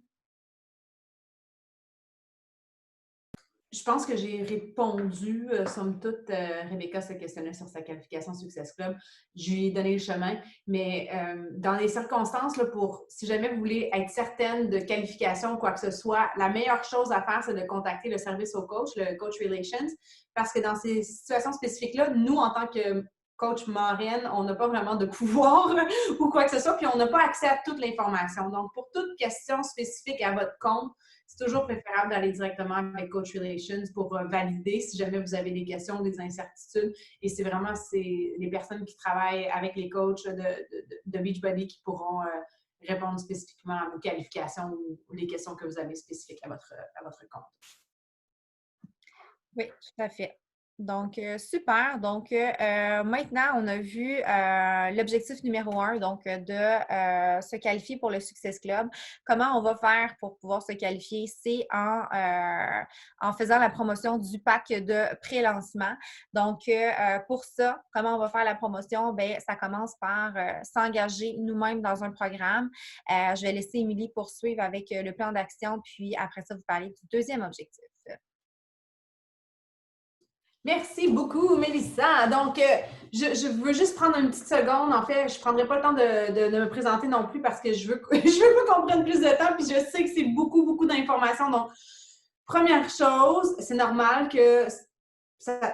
Je pense que j'ai répondu, somme toute, Rebecca se questionnait sur sa qualification Success Club. Je lui ai donné le chemin, mais dans les circonstances, là, si jamais vous voulez être certaine de qualification ou quoi que ce soit, la meilleure chose à faire, c'est de contacter le service au coach, le Coach Relations, parce que dans ces situations spécifiques-là, nous, en tant que coach marraine, on n'a pas vraiment de pouvoir ou quoi que ce soit, puis on n'a pas accès à toute l'information. Donc, pour toute question spécifique à votre compte, c'est toujours préférable d'aller directement avec Coach Relations pour valider si jamais vous avez des questions ou des incertitudes. Et c'est vraiment les personnes qui travaillent avec les coachs de Beachbody qui pourront répondre spécifiquement à vos qualifications ou les questions que vous avez spécifiques à votre compte. Oui, tout à fait. Donc, super. Donc, maintenant, on a vu l'objectif numéro 1, donc de se qualifier pour le Success Club. Comment on va faire pour pouvoir se qualifier? C'est en faisant la promotion du pack de pré-lancement. Donc, pour ça, comment on va faire la promotion? Bien, ça commence par s'engager nous-mêmes dans un programme. Je vais laisser Émilie poursuivre avec le plan d'action, puis après ça, vous parler du deuxième objectif. Merci beaucoup, Mélissa. Donc, je veux juste prendre une petite seconde. En fait, je ne prendrai pas le temps de me présenter non plus parce que je veux qu'on prenne plus de temps. Puis je sais que c'est beaucoup, beaucoup d'informations. Donc, première chose, c'est normal que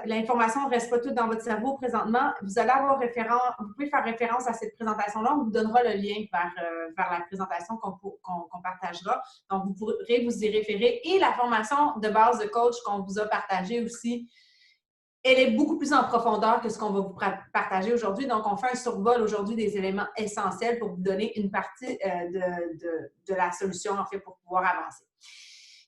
l'information ne reste pas toute dans votre cerveau présentement. Vous allez avoir vous pouvez faire référence à cette présentation-là. On vous donnera le lien vers la présentation qu'on partagera. Donc, vous pourrez vous y référer. Et la formation de base de coach qu'on vous a partagée aussi, elle est beaucoup plus en profondeur que ce qu'on va vous partager aujourd'hui. Donc, on fait un survol aujourd'hui des éléments essentiels pour vous donner une partie de la solution, en fait, pour pouvoir avancer.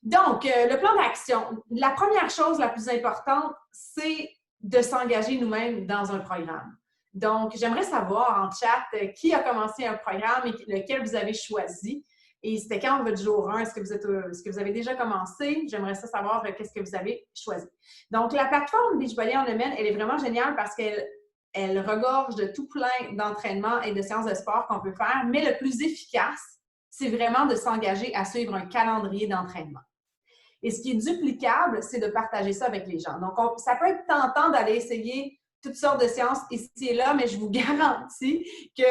Donc, le plan d'action. La première chose la plus importante, c'est de s'engager nous-mêmes dans un programme. Donc, j'aimerais savoir en chat qui a commencé un programme et lequel vous avez choisi. Et c'était quand votre jour 1? Est-ce que vous avez déjà commencé? J'aimerais savoir qu'est-ce que vous avez choisi. Donc, la plateforme Beachbody on Demand, elle est vraiment géniale parce qu'elle elle regorge de tout plein d'entraînements et de séances de sport qu'on peut faire, mais le plus efficace, c'est vraiment de s'engager à suivre un calendrier d'entraînement. Et ce qui est duplicable, c'est de partager ça avec les gens. Donc, ça peut être tentant d'aller essayer toutes sortes de séances ici et là, mais je vous garantis que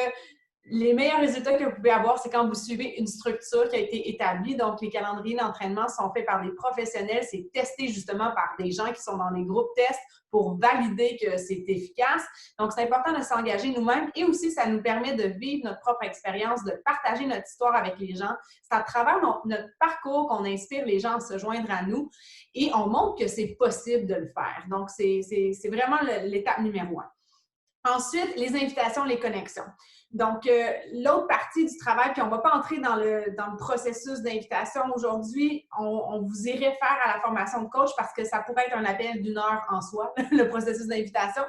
les meilleurs résultats que vous pouvez avoir, c'est quand vous suivez une structure qui a été établie. Donc, les calendriers d'entraînement sont faits par des professionnels. C'est testé justement par des gens qui sont dans les groupes tests pour valider que c'est efficace. Donc, c'est important de s'engager nous-mêmes et aussi, ça nous permet de vivre notre propre expérience, de partager notre histoire avec les gens. C'est à travers notre parcours qu'on inspire les gens à se joindre à nous et on montre que c'est possible de le faire. Donc, c'est vraiment l'étape numéro 1. Ensuite, les invitations, les connexions. Donc, l'autre partie du travail, puis on ne va pas entrer dans le processus d'invitation aujourd'hui, on vous y réfère à la formation de coach parce que ça pourrait être un appel d'1 heure en soi, le processus d'invitation.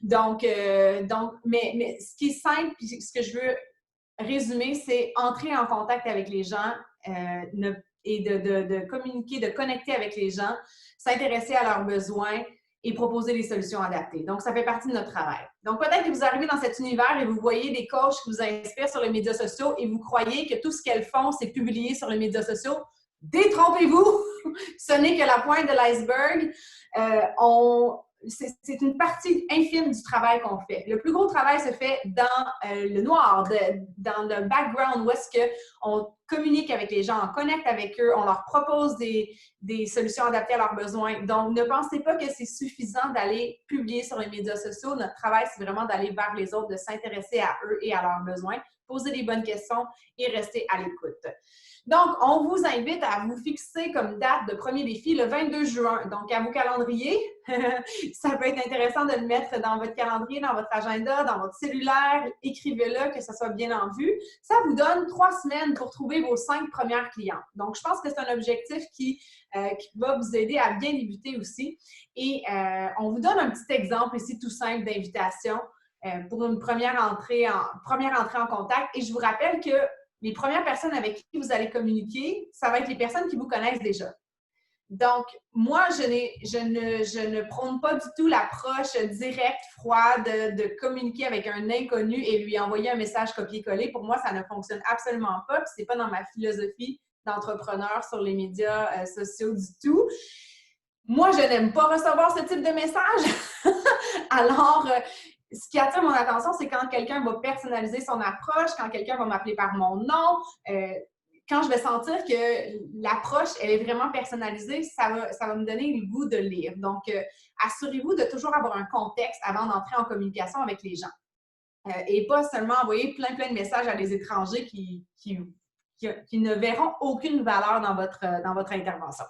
Donc, mais ce qui est simple, puis ce que je veux résumer, c'est entrer en contact avec les gens et de communiquer, de connecter avec les gens, s'intéresser à leurs besoins, et proposer des solutions adaptées. Donc, ça fait partie de notre travail. Donc, peut-être que vous arrivez dans cet univers et vous voyez des coachs qui vous inspirent sur les médias sociaux et vous croyez que tout ce qu'elles font, c'est publier sur les médias sociaux. Détrompez-vous! Ce n'est que la pointe de l'iceberg. C'est une partie infime du travail qu'on fait. Le plus gros travail se fait dans le noir, dans le background, où est-ce qu'on communique avec les gens, on connecte avec eux, on leur propose des solutions adaptées à leurs besoins. Donc, ne pensez pas que c'est suffisant d'aller publier sur les médias sociaux. Notre travail, c'est vraiment d'aller vers les autres, de s'intéresser à eux et à leurs besoins, poser des bonnes questions et rester à l'écoute. Donc, on vous invite à vous fixer comme date de premier défi le 22 juin. Donc, à vos calendriers, ça peut être intéressant de le mettre dans votre calendrier, dans votre agenda, dans votre cellulaire. Écrivez-le, que ça soit bien en vue. Ça vous donne 3 semaines pour trouver vos 5 premières clientes. Donc, je pense que c'est un objectif qui va vous aider à bien débuter aussi. Et on vous donne un petit exemple ici tout simple d'invitation pour une première entrée en contact. Et je vous rappelle que les premières personnes avec qui vous allez communiquer, ça va être les personnes qui vous connaissent déjà. Donc, moi, je ne prône pas du tout l'approche directe, froide, de communiquer avec un inconnu et lui envoyer un message copier-coller. Pour moi, ça ne fonctionne absolument pas. Ce n'est pas dans ma philosophie d'entrepreneur sur les médias sociaux du tout. Moi, je n'aime pas recevoir ce type de message. Alors, ce qui attire mon attention, c'est quand quelqu'un va personnaliser son approche, quand quelqu'un va m'appeler par mon nom, quand je vais sentir que l'approche, elle est vraiment personnalisée, ça va me donner le goût de lire. Donc, assurez-vous de toujours avoir un contexte avant d'entrer en communication avec les gens. Et pas seulement envoyer plein de messages à des étrangers qui ne verront aucune valeur dans votre intervention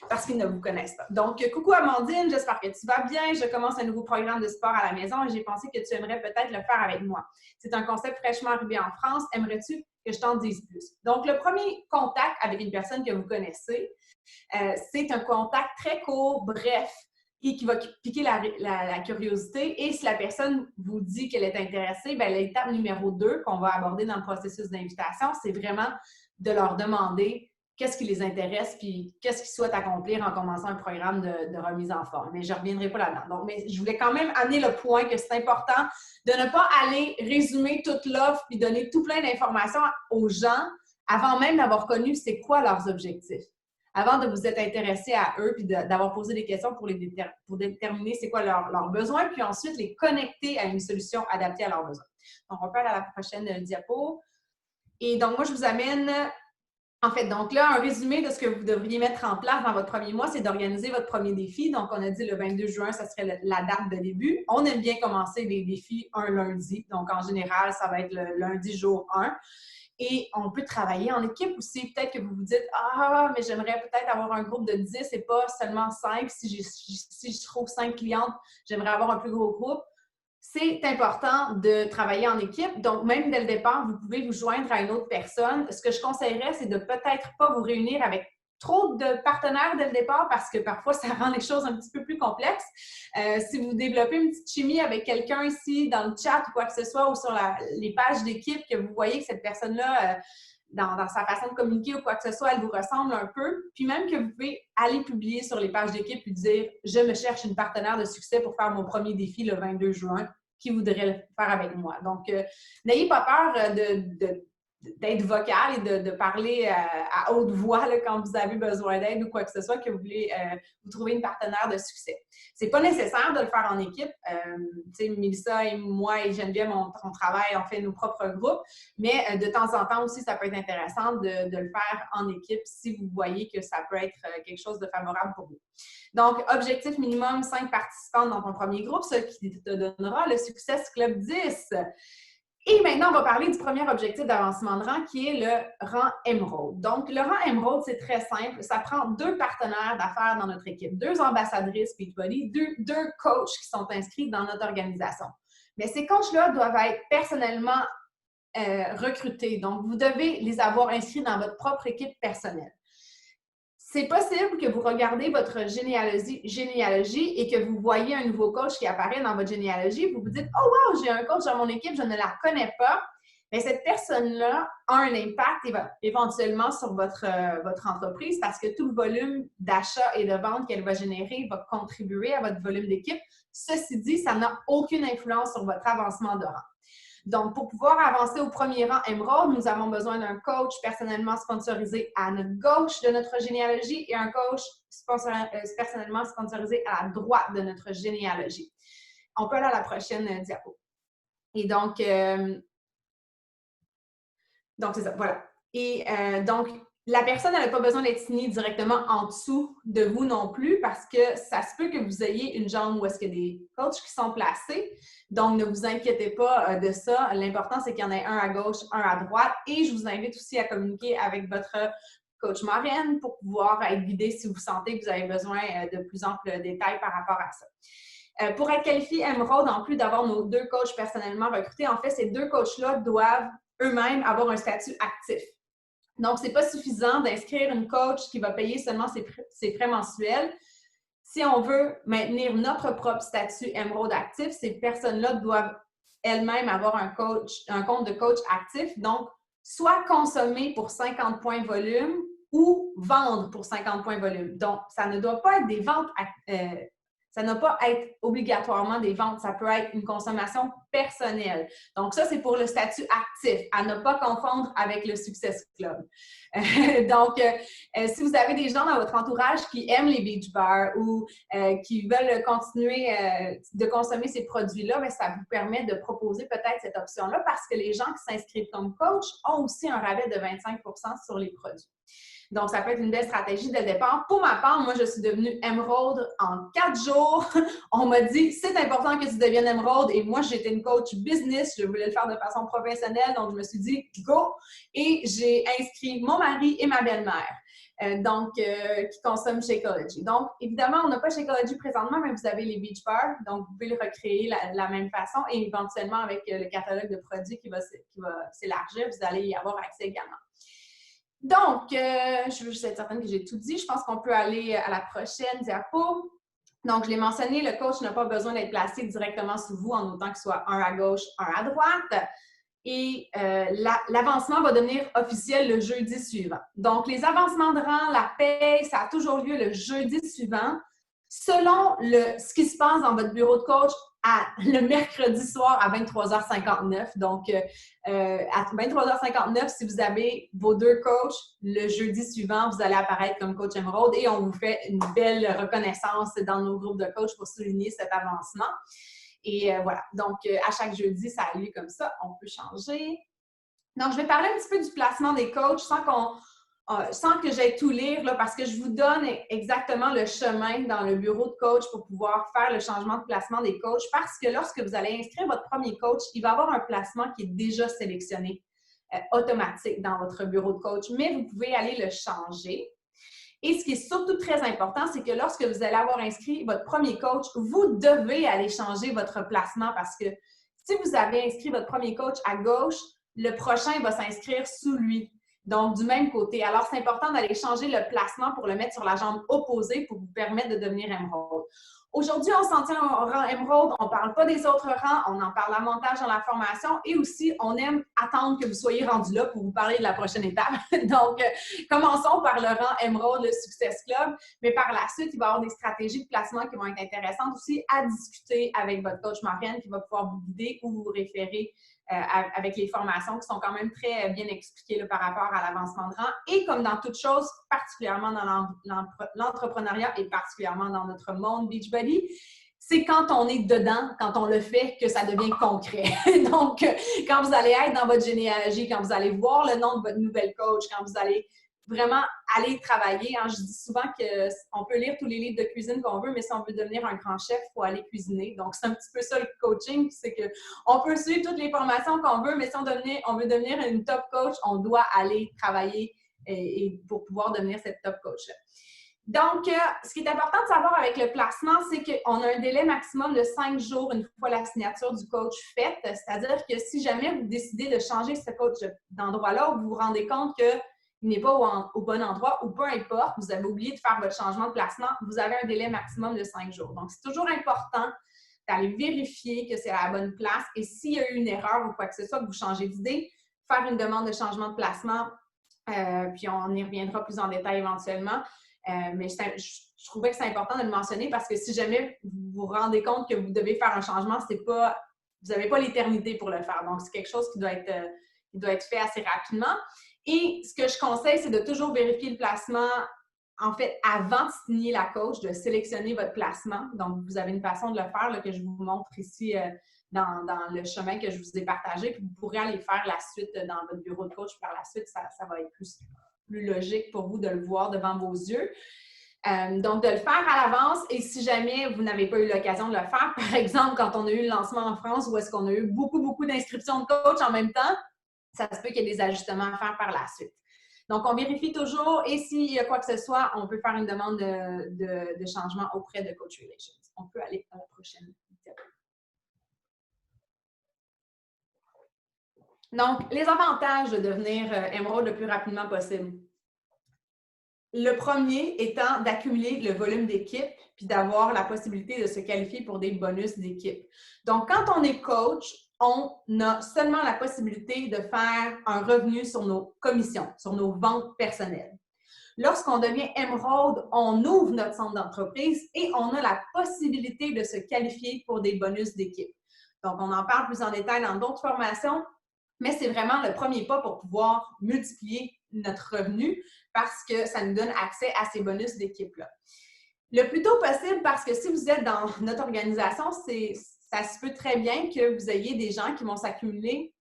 parce qu'ils ne vous connaissent pas. Donc, coucou Amandine, j'espère que tu vas bien. Je commence un nouveau programme de sport à la maison et j'ai pensé que tu aimerais peut-être le faire avec moi. C'est un concept fraîchement arrivé en France. Aimerais-tu que je t'en dise plus? Donc, le premier contact avec une personne que vous connaissez, c'est un contact très court, bref, et qui va piquer la curiosité. Et si la personne vous dit qu'elle est intéressée, bien, l'étape numéro 2 qu'on va aborder dans le processus d'invitation, c'est vraiment de leur demander qu'est-ce qui les intéresse puis qu'est-ce qu'ils souhaitent accomplir en commençant un programme de remise en forme. Mais je ne reviendrai pas là-dedans. Donc, mais je voulais quand même amener le point que c'est important de ne pas aller résumer toute l'offre puis donner tout plein d'informations aux gens avant même d'avoir connu c'est quoi leurs objectifs. Avant de vous être intéressé à eux puis d'avoir posé des questions pour déterminer c'est quoi leurs besoins, puis ensuite les connecter à une solution adaptée à leurs besoins. Donc, on peut aller à la prochaine diapo. Et donc, moi, je vous amène... En fait, donc là, un résumé de ce que vous devriez mettre en place dans votre premier mois, c'est d'organiser votre premier défi. Donc, on a dit le 22 juin, ça serait la date de début. On aime bien commencer les défis un lundi. Donc, en général, ça va être le lundi jour 1. Et on peut travailler en équipe aussi. Peut-être que vous vous dites « Ah, mais j'aimerais peut-être avoir un groupe de 10 et pas seulement 5. Si je trouve 5 clientes, j'aimerais avoir un plus gros groupe. » C'est important de travailler en équipe. Donc, même dès le départ, vous pouvez vous joindre à une autre personne. Ce que je conseillerais, c'est de peut-être pas vous réunir avec trop de partenaires dès le départ parce que parfois, ça rend les choses un petit peu plus complexes. Si vous développez une petite chimie avec quelqu'un ici dans le chat ou quoi que ce soit ou sur les pages d'équipe que vous voyez que cette personne-là... Dans sa façon de communiquer ou quoi que ce soit, elle vous ressemble un peu. Puis même que vous pouvez aller publier sur les pages d'équipe et dire « Je me cherche une partenaire de succès pour faire mon premier défi le 22 juin. qui voudraient le faire avec moi. Donc, n'ayez pas peur d'être vocal et de parler à haute voix là, quand vous avez besoin d'aide ou quoi que ce soit, que vous voulez vous trouver une partenaire de succès. C'est pas nécessaire de le faire en équipe. Tu sais, Mélissa et moi et Geneviève, on travaille, on fait nos propres groupes, mais de temps en temps aussi, ça peut être intéressant de le faire en équipe si vous voyez que ça peut être quelque chose de favorable pour vous. Donc, objectif minimum, 5 participants dans ton premier groupe, ce qui te donnera le Success Club 10. Et maintenant, on va parler du premier objectif d'avancement de rang qui est le rang Emerald. Donc, le rang Emerald, c'est très simple. Ça prend 2 partenaires d'affaires dans notre équipe, 2 ambassadrices Beachbody, 2 coachs qui sont inscrits dans notre organisation. Mais ces coachs-là doivent être personnellement recrutés. Donc, vous devez les avoir inscrits dans votre propre équipe personnelle. C'est possible que vous regardez votre généalogie et que vous voyez un nouveau coach qui apparaît dans votre généalogie. Vous vous dites « Oh wow, j'ai un coach dans mon équipe, je ne la connais pas. » Mais cette personne-là a un impact éventuellement sur votre entreprise parce que tout le volume d'achat et de vente qu'elle va générer va contribuer à votre volume d'équipe. Ceci dit, ça n'a aucune influence sur votre avancement de rang. Donc, pour pouvoir avancer au premier rang Emerald, nous avons besoin d'un coach personnellement sponsorisé à notre gauche de notre généalogie et un coach personnellement sponsorisé à la droite de notre généalogie. On peut aller à la prochaine diapo. Et donc c'est ça, voilà. Et donc, la personne n'a pas besoin d'être signée directement en dessous de vous non plus parce que ça se peut que vous ayez une jambe où est-ce qu'il y a des coachs qui sont placés. Donc, ne vous inquiétez pas de ça. L'important, c'est qu'il y en ait un à gauche, un à droite. Et je vous invite aussi à communiquer avec votre coach marraine pour pouvoir être guidé si vous sentez que vous avez besoin de plus amples détails par rapport à ça. Pour être qualifié Emerald, en plus d'avoir nos 2 coachs personnellement recrutés, en fait, ces 2 coachs-là doivent eux-mêmes avoir un statut actif. Donc, ce n'est pas suffisant d'inscrire une coach qui va payer seulement ses frais mensuels. Si on veut maintenir notre propre statut Emerald actif, ces personnes-là doivent elles-mêmes avoir un compte de coach actif. Donc, soit consommer pour 50 points volume ou vendre pour 50 points volume. Donc, ça ne doit pas être des ventes ça ne doit pas être obligatoirement des ventes, ça peut être une consommation personnelle. Donc, ça, c'est pour le statut actif, à ne pas confondre avec le Success Club. Donc, si vous avez des gens dans votre entourage qui aiment les beach bars ou qui veulent continuer de consommer ces produits-là, bien, ça vous permet de proposer peut-être cette option-là parce que les gens qui s'inscrivent comme coach ont aussi un rabais de 25 % sur les produits. Donc, ça peut être une belle stratégie dès le départ. Pour ma part, moi, je suis devenue Emerald en 4 jours. On m'a dit, c'est important que tu deviennes Emerald. Et moi, j'étais une coach business. Je voulais le faire de façon professionnelle. Donc, je me suis dit, go! Et j'ai inscrit mon mari et ma belle-mère. Qui consomment Shakeology. Donc, évidemment, on n'a pas Shakeology présentement, mais vous avez les beach bars. Donc, vous pouvez le recréer de la même façon. Et éventuellement, avec le catalogue de produits qui va s'élargir, vous allez y avoir accès également. Donc, je veux juste être certaine que j'ai tout dit. Je pense qu'on peut aller à la prochaine diapo. Donc, je l'ai mentionné, le coach n'a pas besoin d'être placé directement sous vous en autant qu'il soit un à gauche, un à droite. Et l'avancement va devenir officiel le jeudi suivant. Donc, les avancements de rang, la paie, ça a toujours lieu le jeudi suivant. Selon ce qui se passe dans votre bureau de coach le mercredi soir à 23h59. Donc, à 23h59, si vous avez vos 2 coachs, le jeudi suivant, vous allez apparaître comme coach Emerald et on vous fait une belle reconnaissance dans nos groupes de coachs pour souligner cet avancement. Et voilà. Donc, à chaque jeudi, ça a lieu comme ça. On peut changer. Donc, je vais parler un petit peu du placement des coachs sans que j'aille tout lire, là, parce que je vous donne exactement le chemin dans le bureau de coach pour pouvoir faire le changement de placement des coachs. Parce que lorsque vous allez inscrire votre premier coach, il va avoir un placement qui est déjà sélectionné automatique dans votre bureau de coach, mais vous pouvez aller le changer. Et ce qui est surtout très important, c'est que lorsque vous allez avoir inscrit votre premier coach, vous devez aller changer votre placement parce que si vous avez inscrit votre premier coach à gauche, le prochain va s'inscrire sous lui. Donc, du même côté. Alors, c'est important d'aller changer le placement pour le mettre sur la jambe opposée pour vous permettre de devenir Emerald. Aujourd'hui, on s'en tient au rang Emerald, on ne parle pas des autres rangs, on en parle davantage dans la formation et aussi, on aime attendre que vous soyez rendu là pour vous parler de la prochaine étape. Donc, commençons par le rang Emerald, le Success Club, mais par la suite, il va y avoir des stratégies de placement qui vont être intéressantes aussi à discuter avec votre coach Marianne qui va pouvoir vous guider ou vous référer avec les formations qui sont quand même très bien expliquées là, par rapport à l'avancement de rang. Et comme dans toute chose, particulièrement dans l'entrepreneuriat et particulièrement dans notre monde Beachbody, c'est quand on est dedans, quand on le fait, que ça devient concret. Donc, quand vous allez être dans votre généalogie, quand vous allez voir le nom de votre nouvelle coach, quand vous allez vraiment aller travailler. Hein. Je dis souvent qu'on peut lire tous les livres de cuisine qu'on veut, mais si on veut devenir un grand chef, il faut aller cuisiner. Donc, c'est un petit peu ça le coaching, c'est qu'on peut suivre toutes les formations qu'on veut, mais si on veut devenir une top coach, on doit aller travailler pour pouvoir devenir cette top coach-là. Donc, ce qui est important de savoir avec le placement, c'est qu'on a un délai maximum de 5 jours une fois la signature du coach faite. C'est-à-dire que si jamais vous décidez de changer ce coach d'endroit-là, vous vous rendez compte qu'il n'est pas au bon endroit ou peu importe, vous avez oublié de faire votre changement de placement, vous avez un délai maximum de 5 jours. Donc, c'est toujours important d'aller vérifier que c'est à la bonne place et s'il y a eu une erreur ou quoi que ce soit, que vous changez d'idée, faire une demande de changement de placement, puis on y reviendra plus en détail éventuellement. Mais je trouvais que c'est important de le mentionner parce que si jamais vous vous rendez compte que vous devez faire un changement, vous n'avez pas l'éternité pour le faire. Donc, c'est quelque chose qui doit être fait assez rapidement. Et ce que je conseille, c'est de toujours vérifier le placement, en fait, avant de signer la coach, de sélectionner votre placement. Donc, vous avez une façon de le faire là, que je vous montre ici dans le chemin que je vous ai partagé. Puis vous pourrez aller faire la suite dans votre bureau de coach par la suite. Ça va être plus logique pour vous de le voir devant vos yeux. Donc, de le faire à l'avance et si jamais vous n'avez pas eu l'occasion de le faire, par exemple, quand on a eu le lancement en France où est-ce qu'on a eu beaucoup d'inscriptions de coach en même temps, ça se peut qu'il y ait des ajustements à faire par la suite. Donc, on vérifie toujours et s'il y a quoi que ce soit, on peut faire une demande de changement auprès de Coach Relations. On peut aller à la prochaine étape. Donc, les avantages de devenir Emerald le plus rapidement possible. Le premier étant d'accumuler le volume d'équipe puis d'avoir la possibilité de se qualifier pour des bonus d'équipe. Donc, quand on est coach, on a seulement la possibilité de faire un revenu sur nos commissions, sur nos ventes personnelles. Lorsqu'on devient Emerald, on ouvre notre centre d'entreprise et on a la possibilité de se qualifier pour des bonus d'équipe. Donc, on en parle plus en détail dans d'autres formations, mais c'est vraiment le premier pas pour pouvoir multiplier notre revenu parce que ça nous donne accès à ces bonus d'équipe-là. Le plus tôt possible parce que si vous êtes dans notre organisation, ça se peut très bien que vous ayez des gens qui vont s'accumuler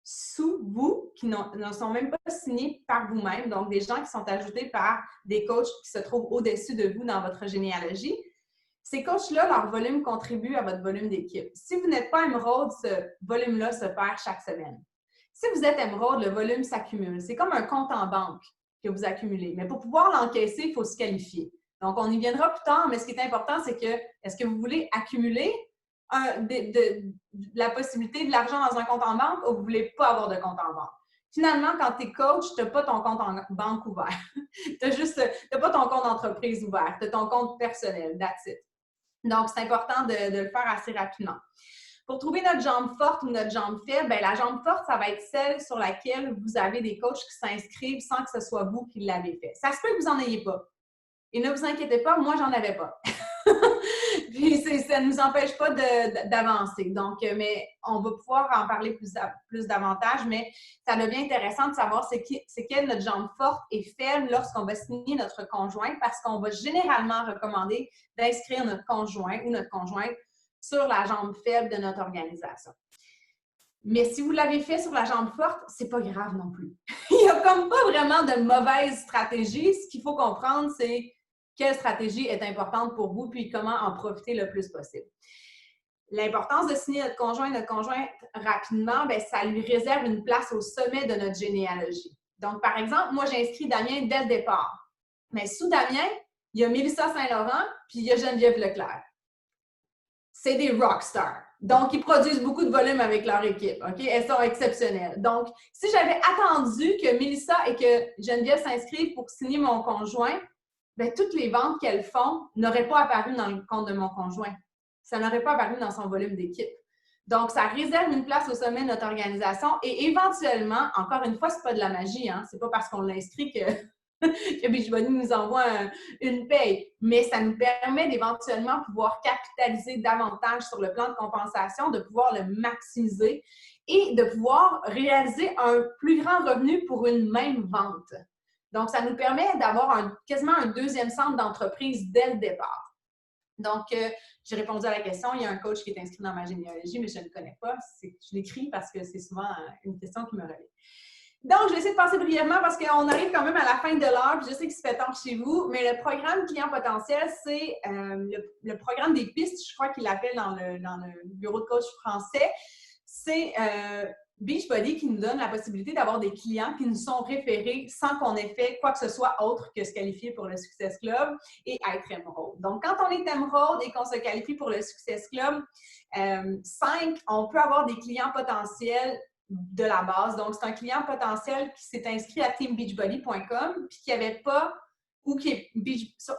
sous vous, qui ne sont même pas signés par vous-même, donc des gens qui sont ajoutés par des coachs qui se trouvent au-dessus de vous dans votre généalogie. Ces coachs-là, leur volume contribue à votre volume d'équipe. Si vous n'êtes pas Emerald, ce volume-là se perd chaque semaine. Si vous êtes Emerald, le volume s'accumule. C'est comme un compte en banque que vous accumulez. Mais pour pouvoir l'encaisser, il faut se qualifier. Donc, on y viendra plus tard, mais ce qui est important, c'est que est-ce que vous voulez accumuler la possibilité de l'argent dans un compte en banque ou vous ne voulez pas avoir de compte en banque? Finalement, quand tu es coach, tu n'as pas ton compte en banque ouvert. Tu n'as pas ton compte d'entreprise ouvert. Tu as ton compte personnel. That's it. Donc, c'est important de le faire assez rapidement. Pour trouver notre jambe forte ou notre jambe faible, bien, la jambe forte, ça va être celle sur laquelle vous avez des coachs qui s'inscrivent sans que ce soit vous qui l'avez fait. Ça se peut que vous n'en ayez pas. Et ne vous inquiétez pas, moi, j'en avais pas. Puis, ça ne nous empêche pas d'avancer. Donc, mais on va pouvoir en parler plus davantage, mais ça devient intéressant de savoir c'est quelle notre jambe forte et faible lorsqu'on va signer notre conjoint parce qu'on va généralement recommander d'inscrire notre conjoint ou notre conjointe sur la jambe faible de notre organisation. Mais si vous l'avez fait sur la jambe forte, c'est pas grave non plus. Il n'y a comme pas vraiment de mauvaise stratégie. Ce qu'il faut comprendre, c'est quelle stratégie est importante pour vous puis comment en profiter le plus possible. L'importance de signer notre conjoint rapidement, bien, ça lui réserve une place au sommet de notre généalogie. Donc, par exemple, moi, j'ai inscrit Damien dès le départ. Mais sous Damien, il y a Mélissa Saint-Laurent puis il y a Geneviève Leclerc. C'est des rockstars. Donc, ils produisent beaucoup de volume avec leur équipe. OK? Elles sont exceptionnelles. Donc, si j'avais attendu que Mélissa et que Geneviève s'inscrivent pour signer mon conjoint, bien, toutes les ventes qu'elles font n'auraient pas apparu dans le compte de mon conjoint. Ça n'aurait pas apparu dans son volume d'équipe. Donc, ça réserve une place au sommet de notre organisation et éventuellement, encore une fois, ce n'est pas de la magie, hein? Ce n'est pas parce qu'on l'inscrit que Beachbody nous envoie une paye, mais ça nous permet d'éventuellement pouvoir capitaliser davantage sur le plan de compensation, de pouvoir le maximiser et de pouvoir réaliser un plus grand revenu pour une même vente. Donc, ça nous permet d'avoir quasiment un deuxième centre d'entreprise dès le départ. Donc, j'ai répondu à la question. Il y a un coach qui est inscrit dans ma généalogie, mais je ne le connais pas. Je l'écris parce que c'est souvent une question qui me revient. Donc, je vais essayer de passer brièvement parce qu'on arrive quand même à la fin de l'heure. Je sais qu'il se fait tard chez vous, mais le programme client potentiel, c'est le programme des pistes. Je crois qu'il l'appelle dans le bureau de coach français. C'est Beachbody qui nous donne la possibilité d'avoir des clients qui nous sont référés sans qu'on ait fait quoi que ce soit autre que se qualifier pour le Success Club et être Emerald. Donc, quand on est Emerald et qu'on se qualifie pour le Success Club 5, on peut avoir des clients potentiels de la base. Donc, c'est un client potentiel qui s'est inscrit à teambeachbody.com puis qui n'avait pas ou qui est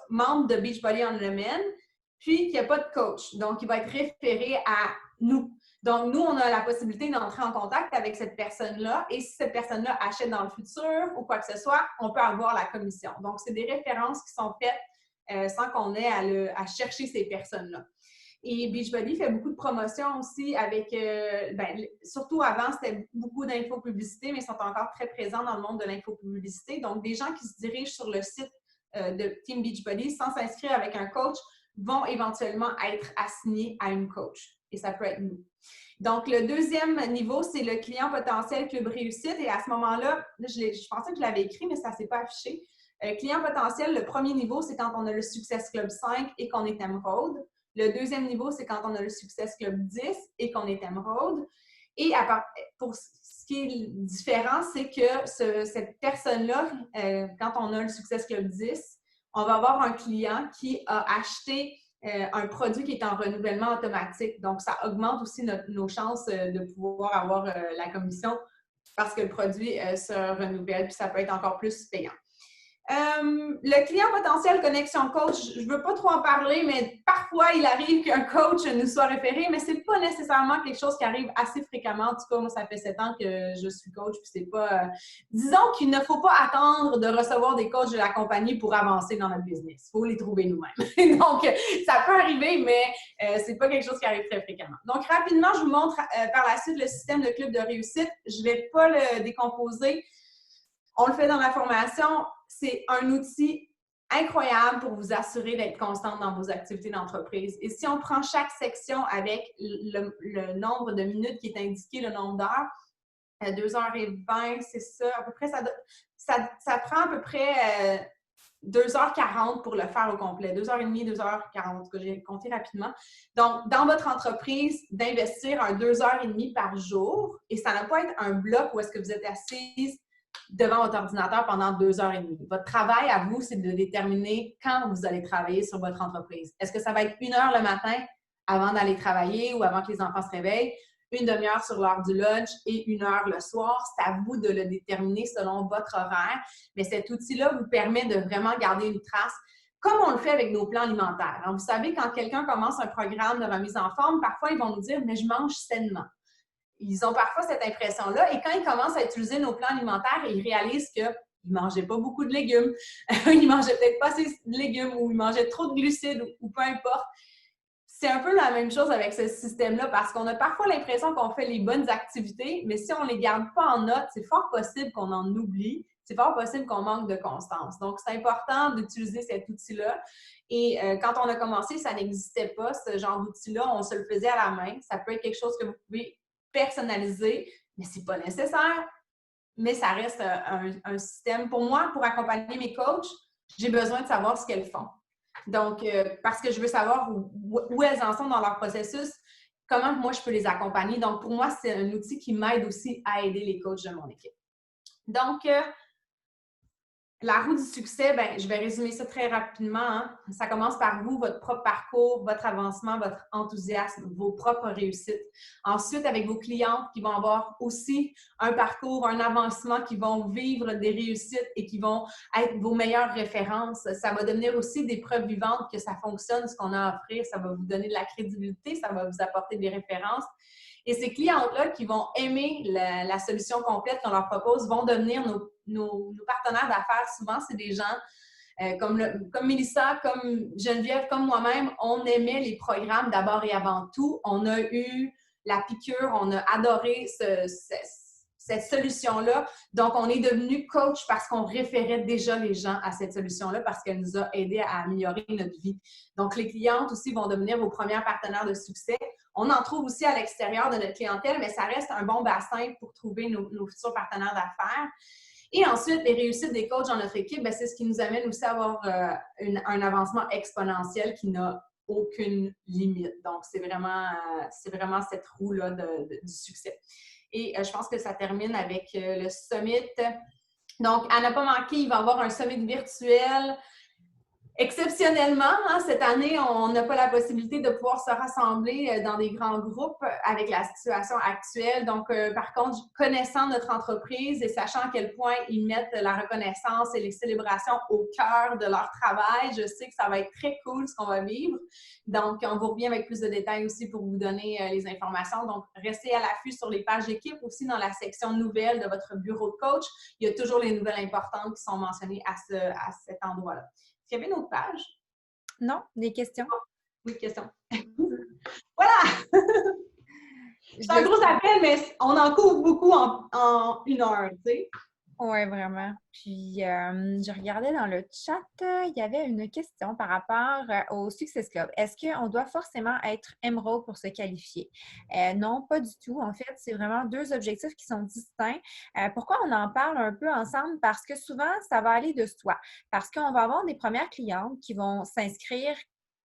membre de Beachbody Unlimited puis qui n'a pas de coach. Donc, il va être référé à nous. Donc, nous, on a la possibilité d'entrer en contact avec cette personne-là et si cette personne-là achète dans le futur ou quoi que ce soit, on peut avoir la commission. Donc, c'est des références qui sont faites sans qu'on ait à chercher ces personnes-là. Et Beachbody fait beaucoup de promotions aussi avec, surtout avant, c'était beaucoup d'infopublicité, mais ils sont encore très présents dans le monde de l'infopublicité. Donc, des gens qui se dirigent sur le site de Team Beachbody sans s'inscrire avec un coach vont éventuellement être assignés à une coach. Et ça peut être nous. Donc, le deuxième niveau, c'est le client potentiel Club Réussite. Et à ce moment-là, je pensais que je l'avais écrit, mais ça ne s'est pas affiché. Client potentiel, le premier niveau, c'est quand on a le Success Club 5 et qu'on est Emerald. Le deuxième niveau, c'est quand on a le Success Club 10 et qu'on est Emerald. Et pour ce qui est différent, c'est que cette personne-là, quand on a le Success Club 10, on va avoir un client qui a acheté un produit qui est en renouvellement automatique. Donc, ça augmente aussi nos chances de pouvoir avoir la commission parce que le produit se renouvelle, puis ça peut être encore plus payant. Le client potentiel connexion coach, je ne veux pas trop en parler, mais parfois, il arrive qu'un coach nous soit référé, mais ce n'est pas nécessairement quelque chose qui arrive assez fréquemment. En tout cas, moi, ça fait 7 ans que je suis coach, puis c'est pas... Disons qu'il ne faut pas attendre de recevoir des coachs de la compagnie pour avancer dans notre business. Il faut les trouver nous-mêmes. Donc, ça peut arriver, mais c'est pas quelque chose qui arrive très fréquemment. Donc, rapidement, je vous montre par la suite le système de club de réussite. Je ne vais pas le décomposer. On le fait dans la formation. C'est un outil incroyable pour vous assurer d'être constante dans vos activités d'entreprise. Et si on prend chaque section avec le nombre de minutes qui est indiqué, le nombre d'heures, 2h20, c'est ça, à peu près, ça prend à peu près 2h40 pour le faire au complet. 2h30, 2h40, ce que j'ai compté rapidement. Donc, dans votre entreprise, d'investir un 2h30 par jour, et ça ne va pas être un bloc où est-ce que vous êtes assise devant votre ordinateur pendant 2h30. Votre travail à vous, c'est de déterminer quand vous allez travailler sur votre entreprise. Est-ce que ça va être 1 heure le matin avant d'aller travailler ou avant que les enfants se réveillent, 1 demi-heure sur l'heure du lunch et 1 heure le soir? C'est à vous de le déterminer selon votre horaire. Mais cet outil-là vous permet de vraiment garder une trace, comme on le fait avec nos plans alimentaires. Alors, vous savez, quand quelqu'un commence un programme de remise en forme, parfois, ils vont nous dire « mais je mange sainement ». Ils ont parfois cette impression-là. Et quand ils commencent à utiliser nos plans alimentaires, ils réalisent qu'ils ne mangeaient pas beaucoup de légumes, ils ne mangeaient peut-être pas assez de légumes ou ils mangeaient trop de glucides ou peu importe. C'est un peu la même chose avec ce système-là parce qu'on a parfois l'impression qu'on fait les bonnes activités, mais si on ne les garde pas en note, c'est fort possible qu'on en oublie. C'est fort possible qu'on manque de constance. Donc, c'est important d'utiliser cet outil-là. Et quand on a commencé, ça n'existait pas, ce genre d'outil-là. On se le faisait à la main. Ça peut être quelque chose que vous pouvez personnalisé, mais ce n'est pas nécessaire. Mais ça reste un système. Pour moi, pour accompagner mes coachs, j'ai besoin de savoir ce qu'elles font. Donc, parce que je veux savoir où elles en sont dans leur processus, comment moi je peux les accompagner. Donc, pour moi, c'est un outil qui m'aide aussi à aider les coachs de mon équipe. Donc, La roue du succès, ben, je vais résumer ça très rapidement, hein. Ça commence par vous, votre propre parcours, votre avancement, votre enthousiasme, vos propres réussites. Ensuite, avec vos clientes qui vont avoir aussi un parcours, un avancement, qui vont vivre des réussites et qui vont être vos meilleures références. Ça va devenir aussi des preuves vivantes que ça fonctionne, ce qu'on a à offrir. Ça va vous donner de la crédibilité, ça va vous apporter des références. Et ces clientes-là qui vont aimer la solution complète qu'on leur propose vont devenir nos partenaires d'affaires. Souvent, c'est des gens comme Mélissa, comme Geneviève, comme moi-même, on aimait les programmes d'abord et avant tout. On a eu la piqûre, on a adoré cette solution-là. Donc, on est devenu coach parce qu'on référait déjà les gens à cette solution-là parce qu'elle nous a aidé à améliorer notre vie. Donc, les clientes aussi vont devenir vos premiers partenaires de succès. On en trouve aussi à l'extérieur de notre clientèle, mais ça reste un bon bassin pour trouver nos futurs partenaires d'affaires. Et ensuite, les réussites des coachs dans notre équipe, c'est ce qui nous amène aussi à avoir un avancement exponentiel qui n'a aucune limite. Donc, c'est vraiment cette roue-là du succès. Et je pense que ça termine avec le summit. Donc, à ne pas manquer, il va y avoir un summit virtuel. Exceptionnellement, hein, cette année, on n'a pas la possibilité de pouvoir se rassembler dans des grands groupes avec la situation actuelle. Donc, par contre, connaissant notre entreprise et sachant à quel point ils mettent la reconnaissance et les célébrations au cœur de leur travail, je sais que ça va être très cool ce qu'on va vivre. Donc, on vous revient avec plus de détails aussi pour vous donner les informations. Donc, restez à l'affût sur les pages d'équipe, aussi dans la section nouvelles de votre bureau de coach. Il y a toujours les nouvelles importantes qui sont mentionnées à cet endroit-là. Est-ce qu'il y avait une autre page? Non, des questions? Oui, question. Voilà! C'est un gros appel, mais on en couvre beaucoup en 1 heure, tu sais. Oui, vraiment. Puis, je regardais dans le chat, il y avait une question par rapport au Success Club. Est-ce qu'on doit forcément être Emerald pour se qualifier? Non, pas du tout. En fait, c'est vraiment 2 objectifs qui sont distincts. Pourquoi on en parle un peu ensemble? Parce que souvent, ça va aller de soi. Parce qu'on va avoir des premières clientes qui vont s'inscrire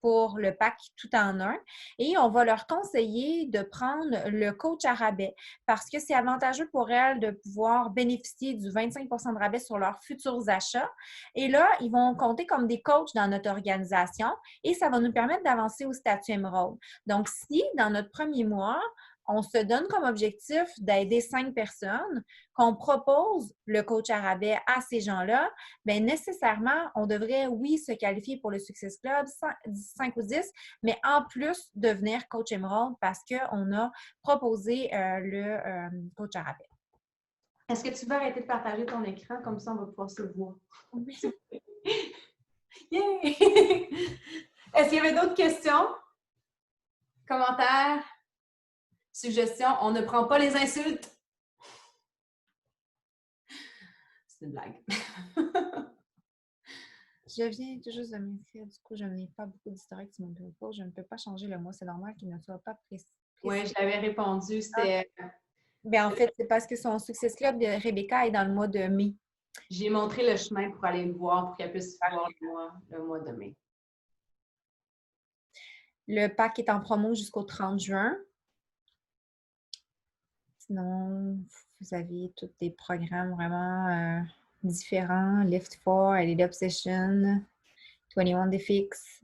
pour le pack tout en un et on va leur conseiller de prendre le coach à rabais parce que c'est avantageux pour elles de pouvoir bénéficier du 25 de rabais sur leurs futurs achats. Et là, ils vont compter comme des coachs dans notre organisation et ça va nous permettre d'avancer au statut Emerald. Donc, si dans notre premier mois, on se donne comme objectif d'aider 5 personnes, qu'on propose le coach à rabais à ces gens-là, bien nécessairement, on devrait, oui, se qualifier pour le Success Club, 5 ou 10, mais en plus devenir coach Emerald parce qu'on a proposé le coach à rabais. Est-ce que tu veux arrêter de partager ton écran? Comme ça, on va pouvoir se voir. Oui. Yeah! Est-ce qu'il y avait d'autres questions? Commentaires? Suggestions? On ne prend pas les insultes. C'est une blague. Je viens tout juste de m'inscrire, du coup, je n'ai pas beaucoup d'historique sur mon bureau de coach. Je ne peux pas changer le mois. C'est normal qu'il ne soit pas précis. Oui, je l'avais répondu. C'était. Bien, en fait, c'est parce que son Success Club de Rebecca est dans le mois de mai. J'ai montré le chemin pour aller le voir, pour qu'elle puisse voir le mois de mai. Le pack est en promo jusqu'au 30 juin. Sinon, vous avez tous des programmes vraiment différents. Lift 4, Elite Obsession, 21 Day Fix.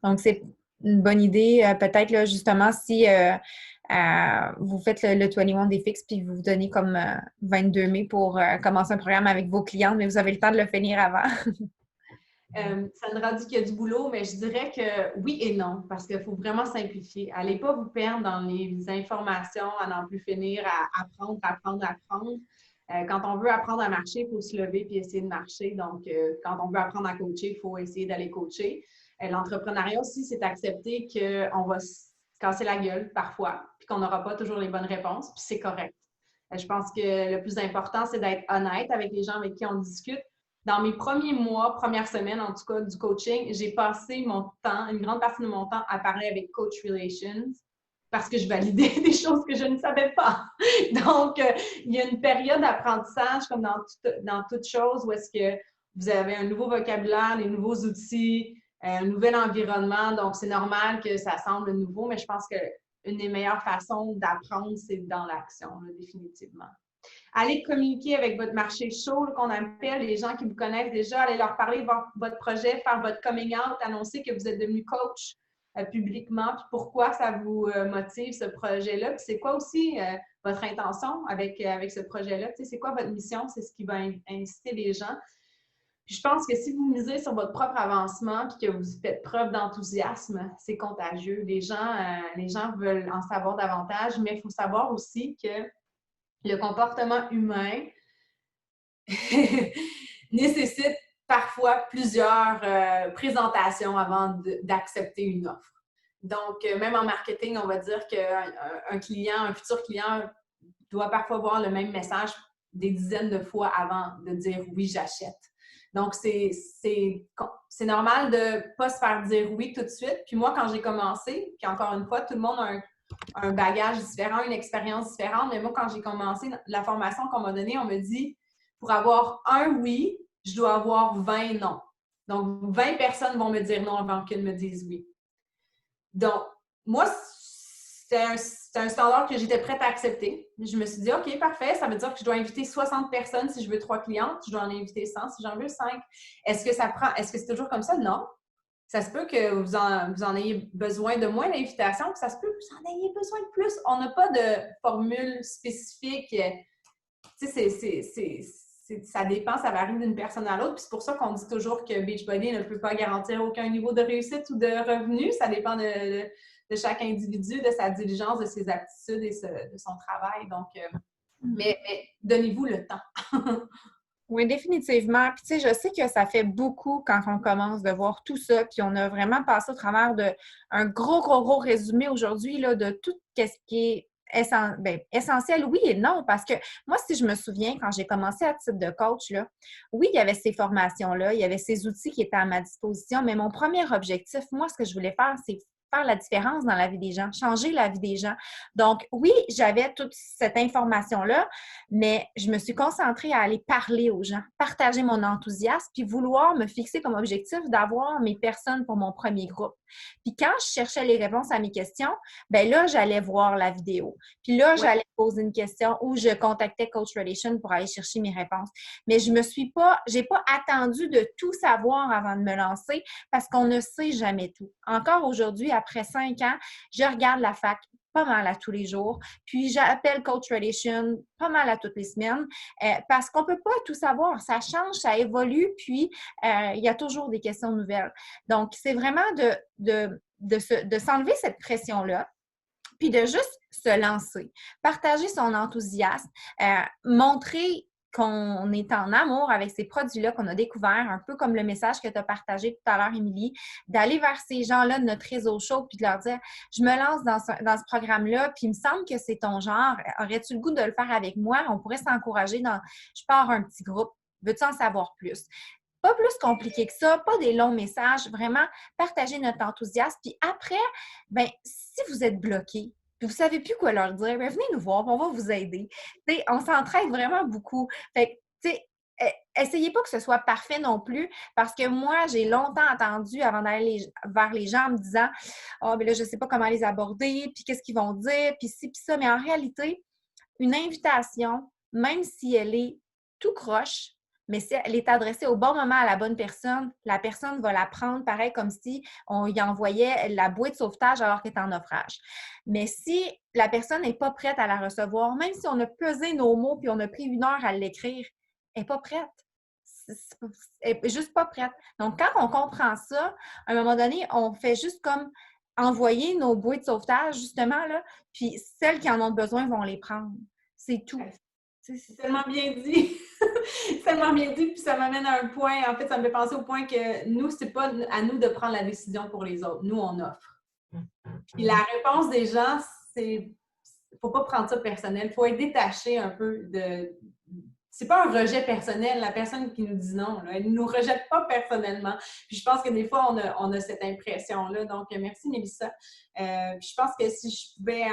Donc, c'est une bonne idée. Peut-être, là, justement, si vous faites le 21 Day Fix puis vous vous donnez comme 22 mai pour commencer un programme avec vos clientes, mais vous avez le temps de le finir avant. Sandra dit qu'il y a du boulot, mais je dirais que oui et non, parce qu'il faut vraiment simplifier. Allez pas vous perdre dans les informations à n'en plus finir, à apprendre. Quand on veut apprendre à marcher, il faut se lever et essayer de marcher. Donc, quand on veut apprendre à coacher, il faut essayer d'aller coacher. L'entrepreneuriat aussi, c'est accepter qu'on va se casser la gueule parfois, puis qu'on n'aura pas toujours les bonnes réponses, puis c'est correct. Je pense que le plus important, c'est d'être honnête avec les gens avec qui on discute. Dans mes premiers mois, première semaine en tout cas du coaching, j'ai passé mon temps, une grande partie de mon temps à parler avec Coach Relations parce que je validais des choses que je ne savais pas. Donc, il y a une période d'apprentissage comme dans toute chose où est-ce que vous avez un nouveau vocabulaire, des nouveaux outils, un nouvel environnement. Donc, c'est normal que ça semble nouveau, mais je pense qu'une des meilleures façons d'apprendre, c'est dans l'action, définitivement. Allez communiquer avec votre marché chaud, là, qu'on appelle les gens qui vous connaissent déjà. Allez leur parler de votre projet, faire votre coming out, annoncer que vous êtes devenu coach publiquement, puis pourquoi ça vous motive, ce projet-là. Puis c'est quoi aussi votre intention avec ce projet-là? Tu sais, c'est quoi votre mission? C'est ce qui va inciter les gens. Puis je pense que si vous misez sur votre propre avancement puis que vous faites preuve d'enthousiasme, c'est contagieux. Les gens veulent en savoir davantage, mais il faut savoir aussi que le comportement humain nécessite parfois plusieurs présentations avant d'accepter une offre. Donc, même en marketing, on va dire qu'un client, un futur client doit parfois voir le même message des dizaines de fois avant de dire « oui, j'achète ». Donc, c'est normal de ne pas se faire dire oui tout de suite. Puis moi, quand j'ai commencé, puis encore une fois, tout le monde a un bagage différent, une expérience différente, mais moi, quand j'ai commencé la formation qu'on m'a donnée, on me dit, pour avoir un oui, je dois avoir 20 non. Donc, 20 personnes vont me dire non avant qu'elles me disent oui. Donc, moi, c'est un standard que j'étais prête à accepter. Je me suis dit, OK, parfait, ça veut dire que je dois inviter 60 personnes si je veux 3 clientes, je dois en inviter 100 si j'en veux 5. Est-ce que c'est toujours comme ça? Non. Ça se peut que vous en ayez besoin de moins d'invitations, puis ça se peut que vous en ayez besoin de plus. On n'a pas de formule spécifique. Tu sais, ça dépend, ça varie d'une personne à l'autre. Puis c'est pour ça qu'on dit toujours que Beachbody ne peut pas garantir aucun niveau de réussite ou de revenu. Ça dépend de chaque individu, de sa diligence, de ses aptitudes et de son travail. Donc, mais donnez-vous le temps. Oui, définitivement. Puis, tu sais, je sais que ça fait beaucoup quand on commence de voir tout ça. Puis, on a vraiment passé au travers d'un gros résumé aujourd'hui là, de tout ce qui est essentiel, oui et non. Parce que moi, si je me souviens, quand j'ai commencé à titre de coach, là, oui, il y avait ces formations-là, il y avait ces outils qui étaient à ma disposition. Mais mon premier objectif, moi, ce que je voulais faire, c'est faire la différence dans la vie des gens, changer la vie des gens. Donc, oui, j'avais toute cette information-là, mais je me suis concentrée à aller parler aux gens, partager mon enthousiasme, puis vouloir me fixer comme objectif d'avoir mes personnes pour mon premier groupe. Puis quand je cherchais les réponses à mes questions, bien là, j'allais voir la vidéo. Puis là, j'allais poser une question ou je contactais Coach Relation pour aller chercher mes réponses. Mais j'ai pas attendu de tout savoir avant de me lancer parce qu'on ne sait jamais tout. Encore aujourd'hui, après 5 ans, je regarde la fac pas mal à tous les jours. Puis, j'appelle Coach Relation pas mal à toutes les semaines parce qu'on ne peut pas tout savoir. Ça change, ça évolue, puis il y a toujours des questions nouvelles. Donc, c'est vraiment de s'enlever cette pression-là, puis de juste se lancer, partager son enthousiasme, montrer qu'on est en amour avec ces produits-là qu'on a découverts, un peu comme le message que tu as partagé tout à l'heure, Émilie, d'aller vers ces gens-là de notre réseau chaud puis de leur dire « Je me lance dans ce programme-là, puis il me semble que c'est ton genre. Aurais-tu le goût de le faire avec moi? On pourrait s'encourager dans... Je pars un petit groupe. Veux-tu en savoir plus? » Pas plus compliqué que ça, pas des longs messages, vraiment partager notre enthousiasme. Puis après, bien, si vous êtes bloqué, puis vous ne savez plus quoi leur dire, bien, venez nous voir, on va vous aider. T'sais, on s'entraide vraiment beaucoup. Fait que, tu sais, essayez pas que ce soit parfait non plus, parce que moi, j'ai longtemps attendu avant d'aller vers les gens en me disant « Ah, oh, bien là, je ne sais pas comment les aborder, puis qu'est-ce qu'ils vont dire, puis ci, puis ça. » Mais en réalité, une invitation, même si elle est tout croche, mais si elle est adressée au bon moment à la bonne personne, la personne va la prendre pareil comme si on y envoyait la bouée de sauvetage alors qu'elle est en naufrage. Mais si la personne n'est pas prête à la recevoir, même si on a pesé nos mots puis on a pris 1 heure à l'écrire, elle n'est pas prête. Elle n'est juste pas prête. Donc, quand on comprend ça, à un moment donné, on fait juste comme envoyer nos bouées de sauvetage, justement, là, puis celles qui en ont besoin vont les prendre. C'est tout. C'est tellement bien dit. C'est tellement bien dit, puis ça m'amène à un point. En fait, ça me fait penser au point que nous, c'est pas à nous de prendre la décision pour les autres. Nous, on offre. Puis la réponse des gens, c'est... Faut pas prendre ça personnel. Faut être détaché un peu de... C'est pas un rejet personnel, la personne qui nous dit non. Là, elle ne nous rejette pas personnellement. Puis je pense que des fois, on a cette impression-là. Donc, merci, Mélissa. Puis je pense que si je pouvais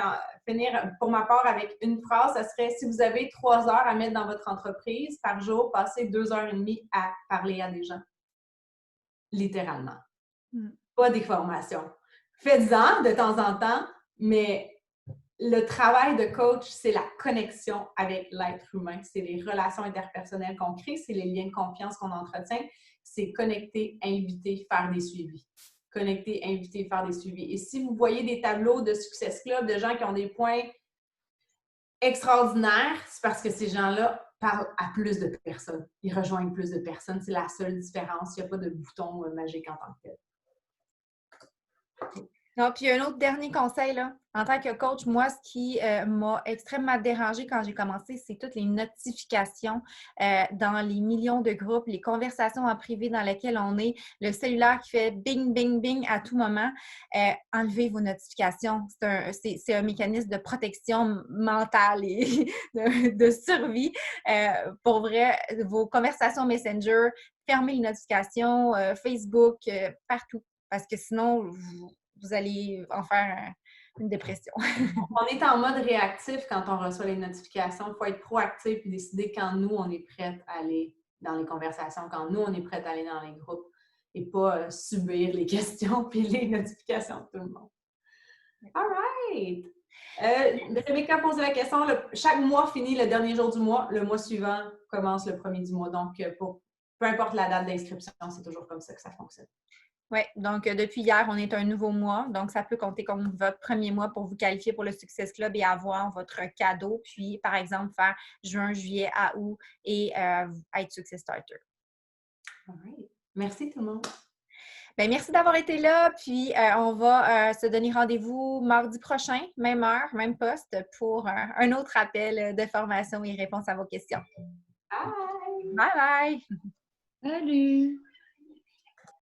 finir pour ma part avec une phrase, ça serait si vous avez 3 heures à mettre dans votre entreprise par jour, passez 2h30 à parler à des gens. Littéralement. Pas des formations. Faites-en de temps en temps, mais le travail de coach, c'est la connexion avec l'être humain. C'est les relations interpersonnelles qu'on crée, c'est les liens de confiance qu'on entretient. C'est connecter, inviter, faire des suivis. Connecter, inviter, faire des suivis. Et si vous voyez des tableaux de Success Club de gens qui ont des points extraordinaires, c'est parce que ces gens-là parlent à plus de personnes. Ils rejoignent plus de personnes. C'est la seule différence. Il n'y a pas de bouton magique en tant que tel. Non, puis un autre dernier conseil, là. En tant que coach, moi, ce qui m'a extrêmement dérangée quand j'ai commencé, c'est toutes les notifications dans les millions de groupes, les conversations en privé dans lesquelles on est, le cellulaire qui fait bing, bing, bing à tout moment. Enlevez vos notifications. C'est un mécanisme de protection mentale et de survie. Pour vrai, vos conversations Messenger, fermez les notifications, Facebook, partout. Parce que sinon, vous allez en faire une dépression. On est en mode réactif quand on reçoit les notifications. Il faut être proactif et décider quand nous, on est prêt à aller dans les conversations, quand nous, on est prêt à aller dans les groupes et pas subir les questions et les notifications de tout le monde. All right! Rebecca a posé la question, chaque mois finit le dernier jour du mois, le mois suivant commence le premier du mois. Donc, peu importe la date d'inscription, c'est toujours comme ça que ça fonctionne. Oui, donc depuis hier, on est un nouveau mois. Donc, ça peut compter comme votre premier mois pour vous qualifier pour le Success Club et avoir votre cadeau. Puis, par exemple, faire juin, juillet à août et être Success Starter. All right. Merci tout le monde. Bien, merci d'avoir été là. Puis, on va se donner rendez-vous mardi prochain, même heure, même poste, pour un autre appel de formation et réponse à vos questions. Bye! Bye bye! Salut!